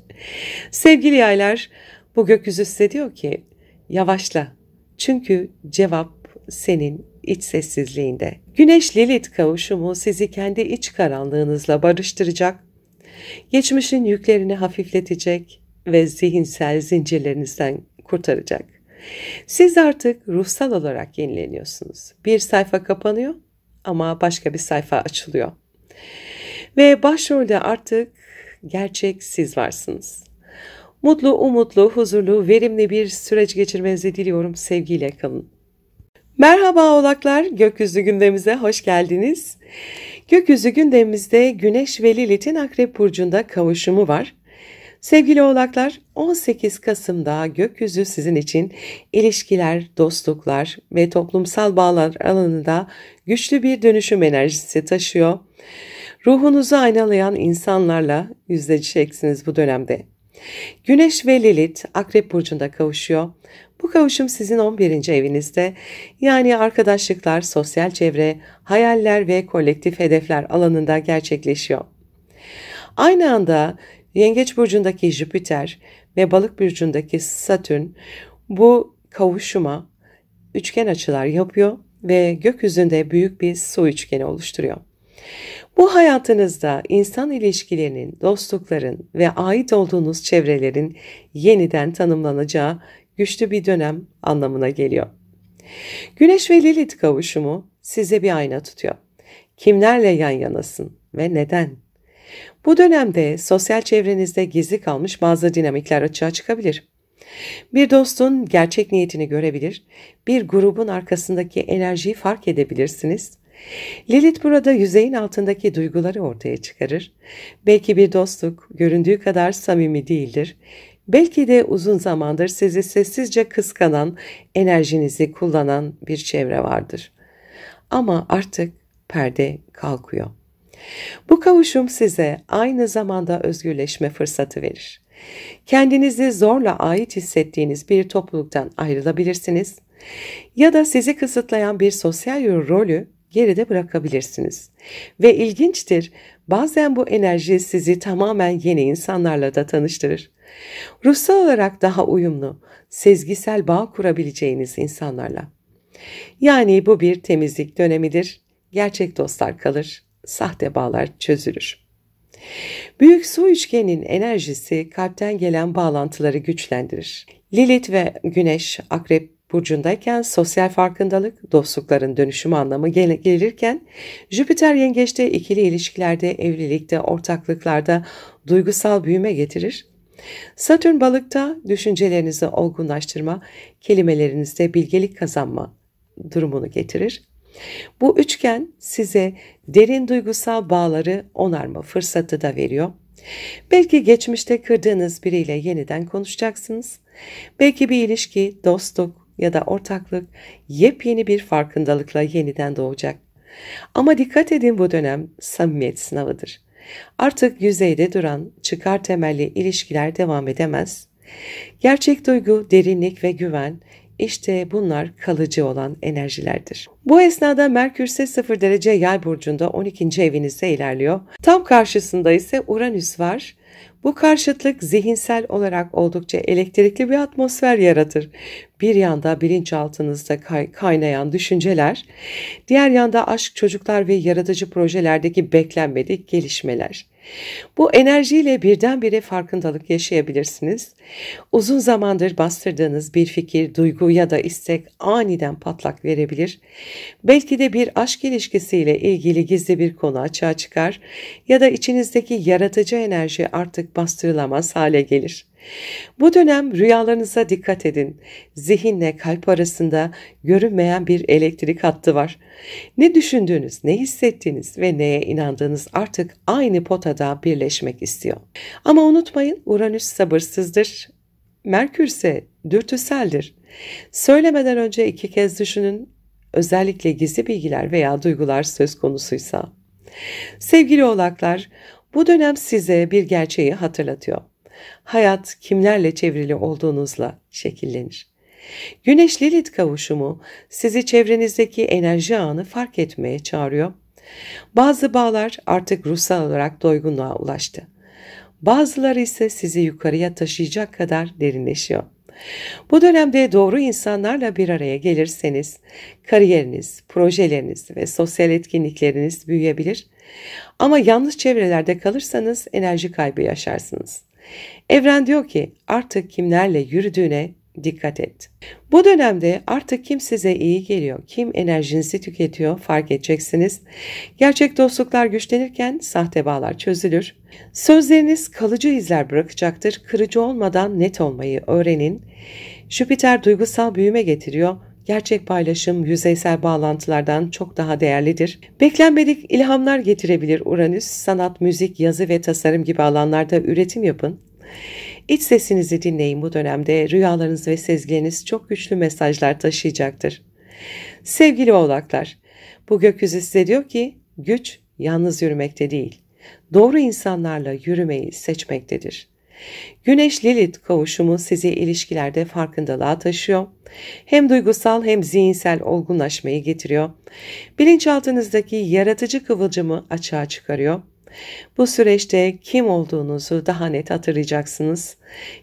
Speaker 1: Sevgili yaylar, bu gökyüzü size diyor ki yavaşla. Çünkü cevap senin iç sessizliğinde. Güneş Lilith kavuşumu sizi kendi iç karanlığınızla barıştıracak, geçmişin yüklerini hafifletecek ve zihinsel zincirlerinizden kurtaracak. Siz artık ruhsal olarak yenileniyorsunuz. Bir sayfa kapanıyor ama başka bir sayfa açılıyor. Ve başrolde artık gerçek siz varsınız. Mutlu, umutlu, huzurlu, verimli bir süreç geçirmenizi diliyorum. Sevgiyle kalın. Merhaba oğlaklar, gökyüzü gündemimize hoş geldiniz. Gökyüzü gündemimizde Güneş ve Lilith'in Akrep Burcu'nda kavuşumu var. Sevgili oğlaklar, 18 Kasım'da gökyüzü sizin için ilişkiler, dostluklar ve toplumsal bağlar alanında güçlü bir dönüşüm enerjisi taşıyor. Ruhunuzu aynalayan insanlarla yüzleşeceksiniz bu dönemde. Güneş ve Lilith Akrep Burcu'nda kavuşuyor. Bu kavuşum sizin 11. evinizde, yani arkadaşlıklar, sosyal çevre, hayaller ve kolektif hedefler alanında gerçekleşiyor. Aynı anda Yengeç Burcu'ndaki Jüpiter ve Balık Burcu'ndaki Satürn bu kavuşuma üçgen açılar yapıyor ve gökyüzünde büyük bir su üçgeni oluşturuyor. Bu hayatınızda insan ilişkilerinin, dostlukların ve ait olduğunuz çevrelerin yeniden tanımlanacağı güçlü bir dönem anlamına geliyor. Güneş ve Lilith kavuşumu size bir ayna tutuyor. Kimlerle yan yanasın ve neden? Bu dönemde sosyal çevrenizde gizli kalmış bazı dinamikler açığa çıkabilir. Bir dostun gerçek niyetini görebilir, bir grubun arkasındaki enerjiyi fark edebilirsiniz. Lilith burada yüzeyin altındaki duyguları ortaya çıkarır. Belki bir dostluk göründüğü kadar samimi değildir. Belki de uzun zamandır sizi sessizce kıskanan, enerjinizi kullanan bir çevre vardır. Ama artık perde kalkıyor. Bu kavuşum size aynı zamanda özgürleşme fırsatı verir. Kendinizi zorla ait hissettiğiniz bir topluluktan ayrılabilirsiniz ya da sizi kısıtlayan bir sosyal rolü geride bırakabilirsiniz. Ve ilginçtir, bazen bu enerji sizi tamamen yeni insanlarla da tanıştırır. Ruhsal olarak daha uyumlu, sezgisel bağ kurabileceğiniz insanlarla. Yani bu bir temizlik dönemidir. Gerçek dostlar kalır, sahte bağlar çözülür. Büyük su üçgeninin enerjisi kalpten gelen bağlantıları güçlendirir. Lilith ve Güneş Akrep burcundayken sosyal farkındalık, dostlukların dönüşümü anlamı gelirken Jüpiter Yengeç'te ikili ilişkilerde, evlilikte, ortaklıklarda duygusal büyüme getirir. Satürn Balık'ta düşüncelerinizi olgunlaştırma, kelimelerinizde bilgelik kazanma durumunu getirir. Bu üçgen size derin duygusal bağları onarma fırsatı da veriyor. Belki geçmişte kırdığınız biriyle yeniden konuşacaksınız. Belki bir ilişki, dostluk ya da ortaklık yepyeni bir farkındalıkla yeniden doğacak. Ama dikkat edin, bu dönem samimiyet sınavıdır. Artık yüzeyde duran çıkar temelli ilişkiler devam edemez. Gerçek duygu, derinlik ve güven, İşte bunlar kalıcı olan enerjilerdir. Bu esnada Merkür ise 0 derece Yay burcunda 12. evinizde ilerliyor. Tam karşısında ise Uranüs var. Bu karşıtlık zihinsel olarak oldukça elektrikli bir atmosfer yaratır. Bir yanda bilinçaltınızda kaynayan düşünceler, diğer yanda aşk, çocuklar ve yaratıcı projelerdeki beklenmedik gelişmeler. Bu enerjiyle birdenbire farkındalık yaşayabilirsiniz. Uzun zamandır bastırdığınız bir fikir, duygu ya da istek aniden patlak verebilir. Belki de bir aşk ilişkisiyle ilgili gizli bir konu açığa çıkar ya da içinizdeki yaratıcı enerji artık bastırılamaz hale gelir. Bu dönem rüyalarınıza dikkat edin. Zihinle kalp arasında görünmeyen bir elektrik hattı var. Ne düşündüğünüz, ne hissettiğiniz ve neye inandığınız artık aynı potada birleşmek istiyor. Ama unutmayın, Uranüs sabırsızdır. Merkür ise dürtüseldir. Söylemeden önce 2 kez düşünün, özellikle gizli bilgiler veya duygular söz konusuysa. Sevgili oğlaklar, bu dönem size bir gerçeği hatırlatıyor. Hayat kimlerle çevrili olduğunuzla şekillenir. Güneş Lilith kavuşumu sizi çevrenizdeki enerji ağını fark etmeye çağırıyor. Bazı bağlar artık ruhsal olarak doygunluğa ulaştı. Bazıları ise sizi yukarıya taşıyacak kadar derinleşiyor. Bu dönemde doğru insanlarla bir araya gelirseniz kariyeriniz, projeleriniz ve sosyal etkinlikleriniz büyüyebilir. Ama yanlış çevrelerde kalırsanız enerji kaybı yaşarsınız. Evren diyor ki artık kimlerle yürüdüğüne dikkat et. Bu dönemde artık kim size iyi geliyor, kim enerjinizi tüketiyor fark edeceksiniz. Gerçek dostluklar güçlenirken sahte bağlar çözülür. Sözleriniz kalıcı izler bırakacaktır. Kırıcı olmadan net olmayı öğrenin. Jüpiter duygusal büyüme getiriyor. Gerçek paylaşım yüzeysel bağlantılardan çok daha değerlidir. Beklenmedik ilhamlar getirebilir Uranüs. Sanat, müzik, yazı ve tasarım gibi alanlarda üretim yapın. İç sesinizi dinleyin bu dönemde. Rüyalarınız ve sezgileriniz çok güçlü mesajlar taşıyacaktır. Sevgili oğlaklar, bu gökyüzü size diyor ki güç yalnız yürümekte değil, doğru insanlarla yürümeyi seçmektedir. Güneş Lilith kavuşumu sizi ilişkilerde farkındalığa taşıyor. Hem duygusal hem zihinsel olgunlaşmayı getiriyor. Bilinçaltınızdaki yaratıcı kıvılcımı açığa çıkarıyor. Bu süreçte kim olduğunuzu daha net hatırlayacaksınız.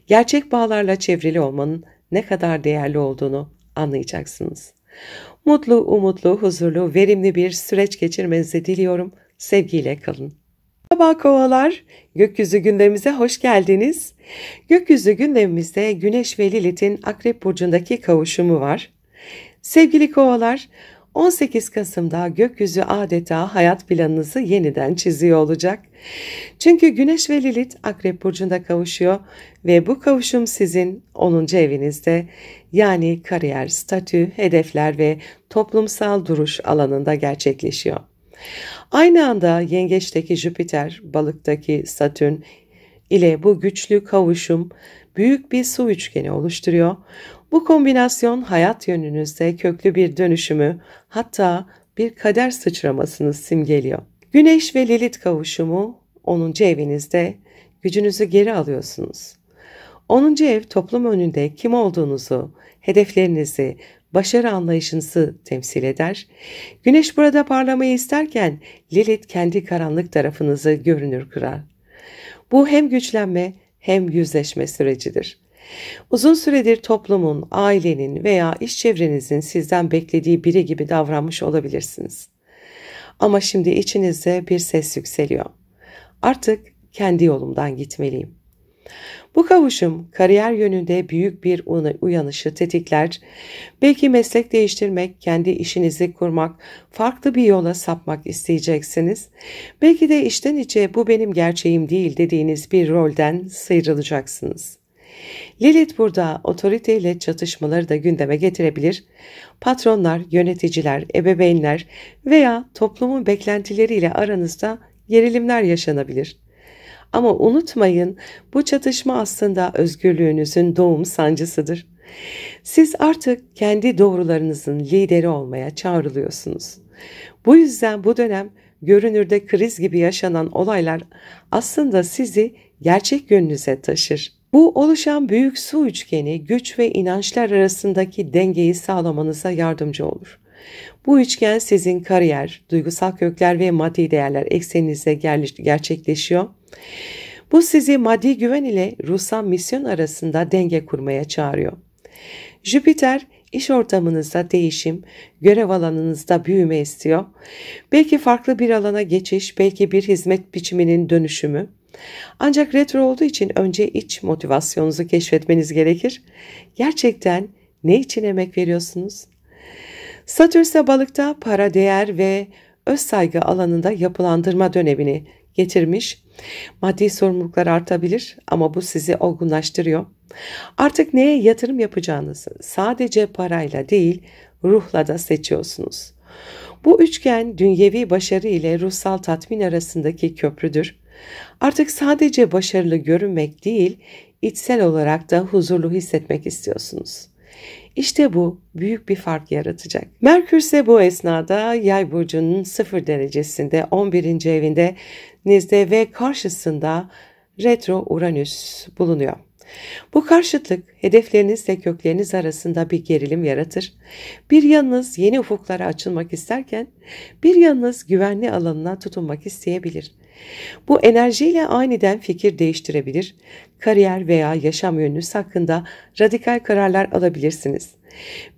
Speaker 1: Gerçek bağlarla çevrili olmanın ne kadar değerli olduğunu anlayacaksınız. Mutlu, umutlu, huzurlu, verimli bir süreç geçirmenizi diliyorum. Sevgiyle kalın. Merhaba kovalar, gökyüzü gündemimize hoş geldiniz. Gökyüzü gündemimizde Güneş ve Lilith'in Akrep burcundaki kavuşumu var. Sevgili kovalar, 18 Kasım'da gökyüzü adeta hayat planınızı yeniden çiziyor olacak. Çünkü Güneş ve Lilith Akrep Burcu'nda kavuşuyor ve bu kavuşum sizin 10. evinizde, yani kariyer, statü, hedefler ve toplumsal duruş alanında gerçekleşiyor. Aynı anda Yengeç'teki Jüpiter, Balık'taki Satürn ile bu güçlü kavuşum büyük bir su üçgeni oluşturuyor. Bu kombinasyon hayat yönünüzde köklü bir dönüşümü, hatta bir kader sıçramasını simgeliyor. Güneş ve Lilith kavuşumu 10. evinizde gücünüzü geri alıyorsunuz. 10. ev toplum önünde kim olduğunuzu, hedeflerinizi, başarı anlayışınızı temsil eder. Güneş burada parlamayı isterken Lilith kendi karanlık tarafınızı görünür kırar. Bu hem güçlenme hem yüzleşme sürecidir. Uzun süredir toplumun, ailenin veya iş çevrenizin sizden beklediği biri gibi davranmış olabilirsiniz. Ama şimdi içinizde bir ses yükseliyor. Artık kendi yolumdan gitmeliyim. Bu kavuşum kariyer yönünde büyük bir uyanışı tetikler. Belki meslek değiştirmek, kendi işinizi kurmak, farklı bir yola sapmak isteyeceksiniz. Belki de içten içe bu benim gerçeğim değil dediğiniz bir rolden sıyrılacaksınız. Lilith burada otoriteyle çatışmaları da gündeme getirebilir. Patronlar, yöneticiler, ebeveynler veya toplumun beklentileriyle aranızda gerilimler yaşanabilir. Ama unutmayın, bu çatışma aslında özgürlüğünüzün doğum sancısıdır. Siz artık kendi doğrularınızın lideri olmaya çağrılıyorsunuz. Bu yüzden bu dönem görünürde kriz gibi yaşanan olaylar aslında sizi gerçek yönünüze taşır. Bu oluşan büyük su üçgeni güç ve inançlar arasındaki dengeyi sağlamanıza yardımcı olur. Bu üçgen sizin kariyer, duygusal kökler ve maddi değerler ekseninizde gerçekleşiyor. Bu sizi maddi güven ile ruhsal misyon arasında denge kurmaya çağırıyor. Jüpiter iş ortamınızda değişim, görev alanınızda büyüme istiyor. Belki farklı bir alana geçiş, belki bir hizmet biçiminin dönüşümü. Ancak retro olduğu için önce iç motivasyonunuzu keşfetmeniz gerekir. Gerçekten ne için emek veriyorsunuz? Satürn ise Balık'ta para, değer ve öz saygı alanında yapılandırma dönemini getirmiş. Maddi sorumluluklar artabilir ama bu sizi olgunlaştırıyor. Artık neye yatırım yapacağınızı sadece parayla değil, ruhla da seçiyorsunuz. Bu üçgen dünyevi başarı ile ruhsal tatmin arasındaki köprüdür. Artık sadece başarılı görünmek değil, içsel olarak da huzurlu hissetmek istiyorsunuz. İşte bu büyük bir fark yaratacak. Merkür ise bu esnada Yay burcunun 0 derecesinde 11. evinde Nizde ve karşısında retro Uranüs bulunuyor. Bu karşıtlık hedeflerinizle kökleriniz arasında bir gerilim yaratır. Bir yanınız yeni ufuklara açılmak isterken bir yanınız güvenli alanına tutunmak isteyebilir. Bu enerjiyle aniden fikir değiştirebilir, kariyer veya yaşam yönünüz hakkında radikal kararlar alabilirsiniz.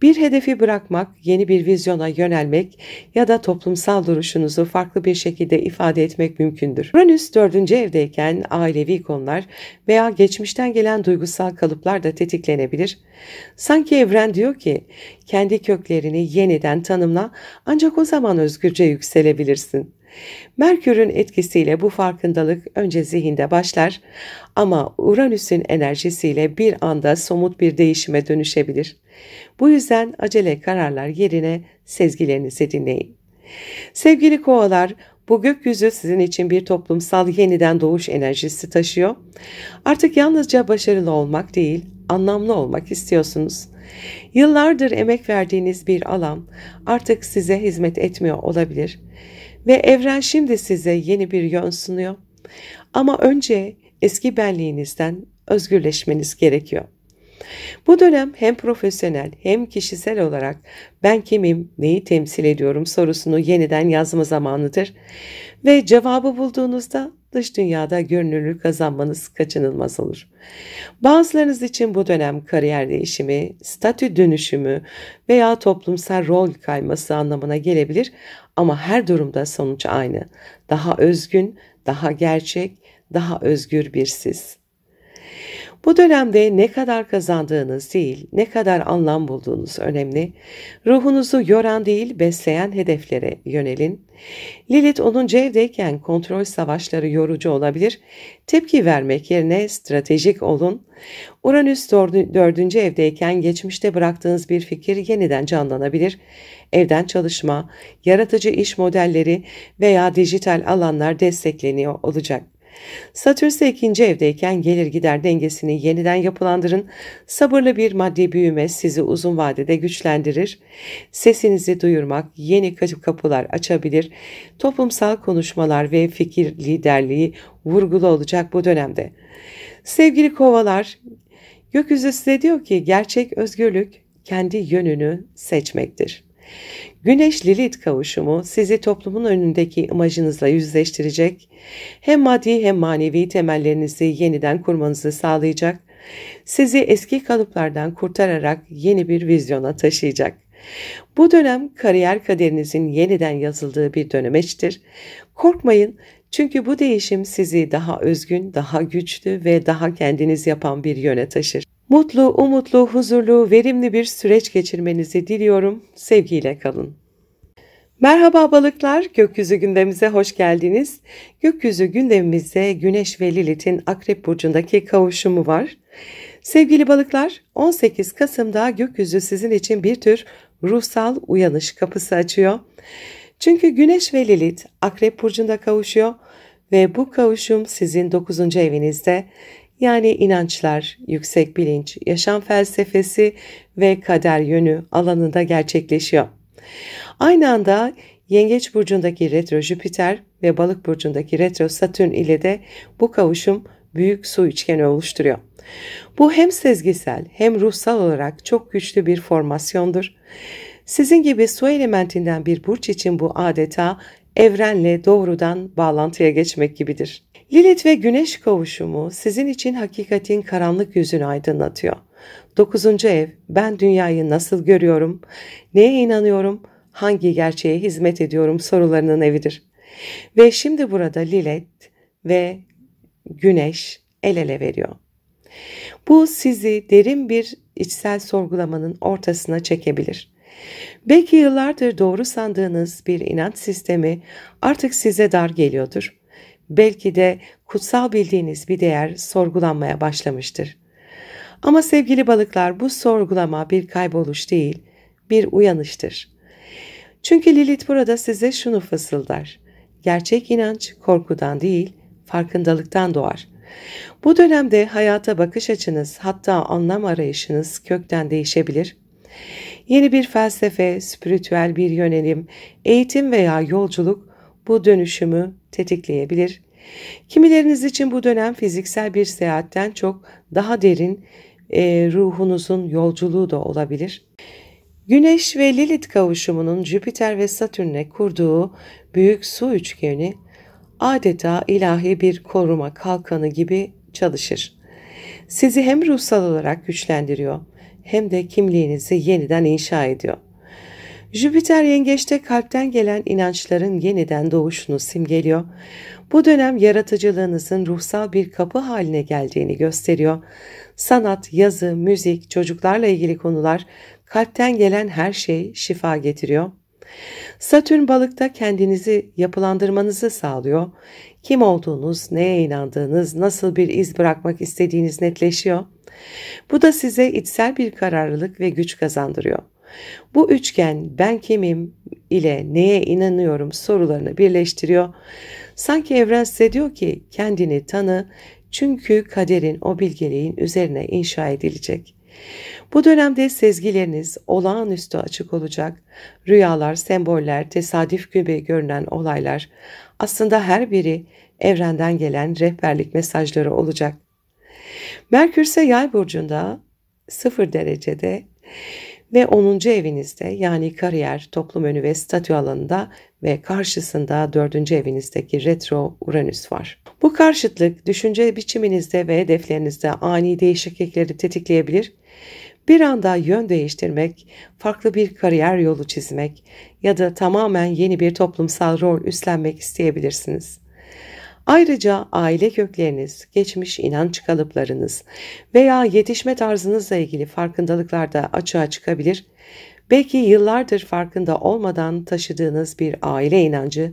Speaker 1: Bir hedefi bırakmak, yeni bir vizyona yönelmek ya da toplumsal duruşunuzu farklı bir şekilde ifade etmek mümkündür. Uranüs 4. evdeyken ailevi konular veya geçmişten gelen duygusal kalıplar da tetiklenebilir. Sanki evren diyor ki, kendi köklerini yeniden tanımla, ancak o zaman özgürce yükselebilirsin. Merkür'ün etkisiyle bu farkındalık önce zihinde başlar ama Uranüs'ün enerjisiyle bir anda somut bir değişime dönüşebilir. Bu yüzden acele kararlar yerine sezgilerinizi dinleyin. Sevgili kovalar, bu gökyüzü sizin için bir toplumsal yeniden doğuş enerjisi taşıyor. Artık yalnızca başarılı olmak değil, anlamlı olmak istiyorsunuz. Yıllardır emek verdiğiniz bir alan artık size hizmet etmiyor olabilir. Ve evren şimdi size yeni bir yön sunuyor. Ama önce eski benliğinizden özgürleşmeniz gerekiyor. Bu dönem hem profesyonel hem kişisel olarak ben kimim, neyi temsil ediyorum sorusunu yeniden yazma zamanıdır. Ve cevabı bulduğunuzda dış dünyada görünürlük kazanmanız kaçınılmaz olur. Bazılarınız için bu dönem kariyer değişimi, statü dönüşümü veya toplumsal rol kayması anlamına gelebilir ama her durumda sonuç aynı. Daha özgün, daha gerçek, daha özgür bir siz. Bu dönemde ne kadar kazandığınız değil, ne kadar anlam bulduğunuz önemli. Ruhunuzu yoran değil, besleyen hedeflere yönelin. Lilith 10. evdeyken kontrol savaşları yorucu olabilir. Tepki vermek yerine stratejik olun. Uranüs 4. evdeyken geçmişte bıraktığınız bir fikir yeniden canlanabilir. Evden çalışma, yaratıcı iş modelleri veya dijital alanlar destekleniyor olacak. Satürn ise 2. evdeyken gelir gider dengesini yeniden yapılandırın. Sabırlı bir maddi büyüme sizi uzun vadede güçlendirir. Sesinizi duyurmak yeni kapılar açabilir. Toplumsal konuşmalar ve fikir liderliği vurgulu olacak bu dönemde. Sevgili kovalar, gökyüzü size diyor ki gerçek özgürlük kendi yönünü seçmektir. Güneş-Lilith kavuşumu sizi toplumun önündeki imajınızla yüzleştirecek, hem maddi hem manevi temellerinizi yeniden kurmanızı sağlayacak, sizi eski kalıplardan kurtararak yeni bir vizyona taşıyacak. Bu dönem kariyer kaderinizin yeniden yazıldığı bir dönemeçtir. Korkmayın, çünkü bu değişim sizi daha özgün, daha güçlü ve daha kendiniz yapan bir yöne taşır. Mutlu, umutlu, huzurlu, verimli bir süreç geçirmenizi diliyorum. Sevgiyle kalın. Merhaba balıklar, gökyüzü gündemimize hoş geldiniz. Gökyüzü gündemimizde Güneş ve Lilith'in Akrep Burcu'ndaki kavuşumu var. Sevgili balıklar, 18 Kasım'da gökyüzü sizin için bir tür ruhsal uyanış kapısı açıyor. Çünkü Güneş ve Lilith Akrep Burcu'nda kavuşuyor ve bu kavuşum sizin 9. evinizde, yani inançlar, yüksek bilinç, yaşam felsefesi ve kader yönü alanında gerçekleşiyor. Aynı anda Yengeç Burcu'ndaki retro Jüpiter ve Balık Burcu'ndaki retro Satürn ile de bu kavuşum büyük su üçgeni oluşturuyor. Bu hem sezgisel hem ruhsal olarak çok güçlü bir formasyondur. Sizin gibi su elementinden bir burç için bu adeta evrenle doğrudan bağlantıya geçmek gibidir. Lilith ve Güneş kavuşumu sizin için hakikatin karanlık yüzünü aydınlatıyor. 9. ev, ben dünyayı nasıl görüyorum, neye inanıyorum, hangi gerçeğe hizmet ediyorum sorularının evidir. Ve şimdi burada Lilith ve Güneş el ele veriyor. Bu sizi derin bir içsel sorgulamanın ortasına çekebilir. Belki yıllardır doğru sandığınız bir inanç sistemi artık size dar geliyordur. Belki de kutsal bildiğiniz bir değer sorgulanmaya başlamıştır. Ama sevgili balıklar, bu sorgulama bir kayboluş değil, bir uyanıştır. Çünkü Lilith burada size şunu fısıldar: gerçek inanç korkudan değil, farkındalıktan doğar. Bu dönemde hayata bakış açınız, hatta anlam arayışınız kökten değişebilir. Yeni bir felsefe, spiritüel bir yönelim, eğitim veya yolculuk bu dönüşümü tetikleyebilir. Kimileriniz için bu dönem fiziksel bir seyahatten çok daha derin ruhunuzun yolculuğu da olabilir. Güneş ve Lilith kavuşumunun Jüpiter ve Satürn'le kurduğu büyük su üçgeni adeta ilahi bir koruma kalkanı gibi çalışır. Sizi hem ruhsal olarak güçlendiriyor hem de kimliğinizi yeniden inşa ediyor. Jüpiter yengeçte kalpten gelen inançların yeniden doğuşunu simgeliyor. Bu dönem yaratıcılığınızın ruhsal bir kapı haline geldiğini gösteriyor. Sanat, yazı, müzik, çocuklarla ilgili konular, kalpten gelen her şey şifa getiriyor. Satürn balıkta kendinizi yapılandırmanızı sağlıyor. Kim olduğunuz, neye inandığınız, nasıl bir iz bırakmak istediğiniz netleşiyor. Bu da size içsel bir kararlılık ve güç kazandırıyor. Bu üçgen ben kimim ile neye inanıyorum sorularını birleştiriyor. Sanki evren size diyor ki kendini tanı, çünkü kaderin o bilgeliğin üzerine inşa edilecek. Bu dönemde sezgileriniz olağanüstü açık olacak. Rüyalar, semboller, tesadüf gibi görünen olaylar aslında her biri evrenden gelen rehberlik mesajları olacak. Merkür ise Yay burcunda 0 derecede ve 10. evinizde, yani kariyer, toplum önü ve statü alanında ve karşısında 4. evinizdeki retro Uranüs var. Bu karşıtlık düşünce biçiminizde ve hedeflerinizde ani değişiklikleri tetikleyebilir. Bir anda yön değiştirmek, farklı bir kariyer yolu çizmek ya da tamamen yeni bir toplumsal rol üstlenmek isteyebilirsiniz. Ayrıca aile kökleriniz, geçmiş inanç kalıplarınız veya yetişme tarzınızla ilgili farkındalıklar da açığa çıkabilir. Belki yıllardır farkında olmadan taşıdığınız bir aile inancı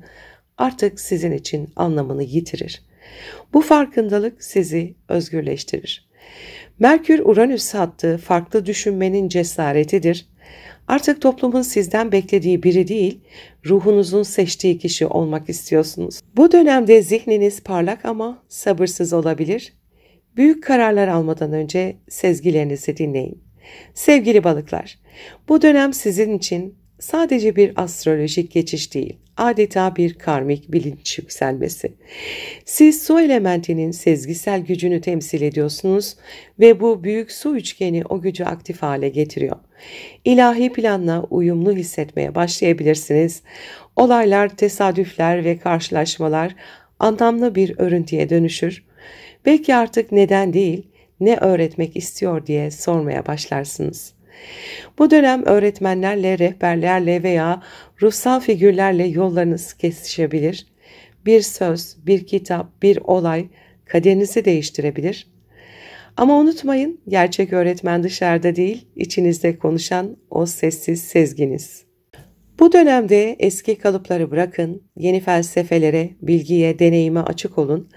Speaker 1: artık sizin için anlamını yitirir. Bu farkındalık sizi özgürleştirir. Merkür-Uranüs hattı farklı düşünmenin cesaretidir. Artık toplumun sizden beklediği biri değil, ruhunuzun seçtiği kişi olmak istiyorsunuz. Bu dönemde zihniniz parlak ama sabırsız olabilir. Büyük kararlar almadan önce sezgilerinizi dinleyin. Sevgili balıklar, bu dönem sizin için sadece bir astrolojik geçiş değil, adeta bir karmik bilinç yükselmesi. Siz su elementinin sezgisel gücünü temsil ediyorsunuz ve bu büyük su üçgeni o gücü aktif hale getiriyor. İlahi planla uyumlu hissetmeye başlayabilirsiniz. Olaylar, tesadüfler ve karşılaşmalar anlamlı bir örüntüye dönüşür. Belki artık neden değil, ne öğretmek istiyor diye sormaya başlarsınız. Bu dönem öğretmenlerle, rehberlerle veya ruhsal figürlerle yollarınız kesişebilir. Bir söz, bir kitap, bir olay kaderinizi değiştirebilir. Ama unutmayın, gerçek öğretmen dışarıda değil, içinizde konuşan o sessiz sezginiz. Bu dönemde eski kalıpları bırakın, yeni felsefelere, bilgiye, deneyime açık olun.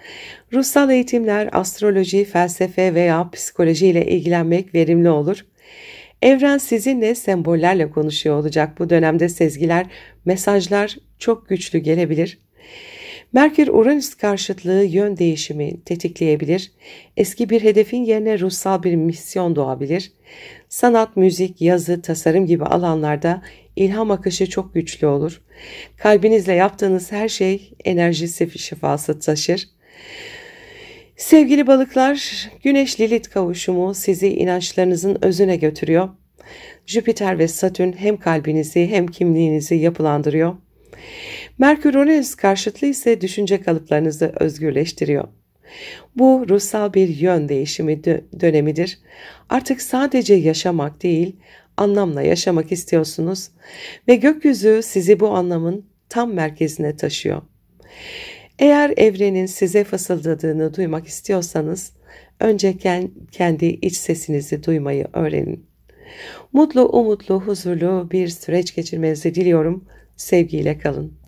Speaker 1: Ruhsal eğitimler, astroloji, felsefe veya psikoloji ile ilgilenmek verimli olur. Evren sizinle sembollerle konuşuyor olacak. Bu dönemde sezgiler, mesajlar çok güçlü gelebilir. Merkür-Uranüs karşıtlığı yön değişimi tetikleyebilir. Eski bir hedefin yerine ruhsal bir misyon doğabilir. Sanat, müzik, yazı, tasarım gibi alanlarda ilham akışı çok güçlü olur. Kalbinizle yaptığınız her şey enerjisi şifası taşır. Sevgili balıklar, Güneş-Lilith kavuşumu sizi inançlarınızın özüne götürüyor. Jüpiter ve Satürn hem kalbinizi hem kimliğinizi yapılandırıyor. Merkür-Uranüs karşıtlığı ise düşünce kalıplarınızı özgürleştiriyor. Bu ruhsal bir yön değişimi dönemidir. Artık sadece yaşamak değil, anlamla yaşamak istiyorsunuz ve gökyüzü sizi bu anlamın tam merkezine taşıyor. Eğer evrenin size fısıldadığını duymak istiyorsanız, önce kendi iç sesinizi duymayı öğrenin. Mutlu, umutlu, huzurlu bir süreç geçirmenizi diliyorum. Sevgiyle kalın.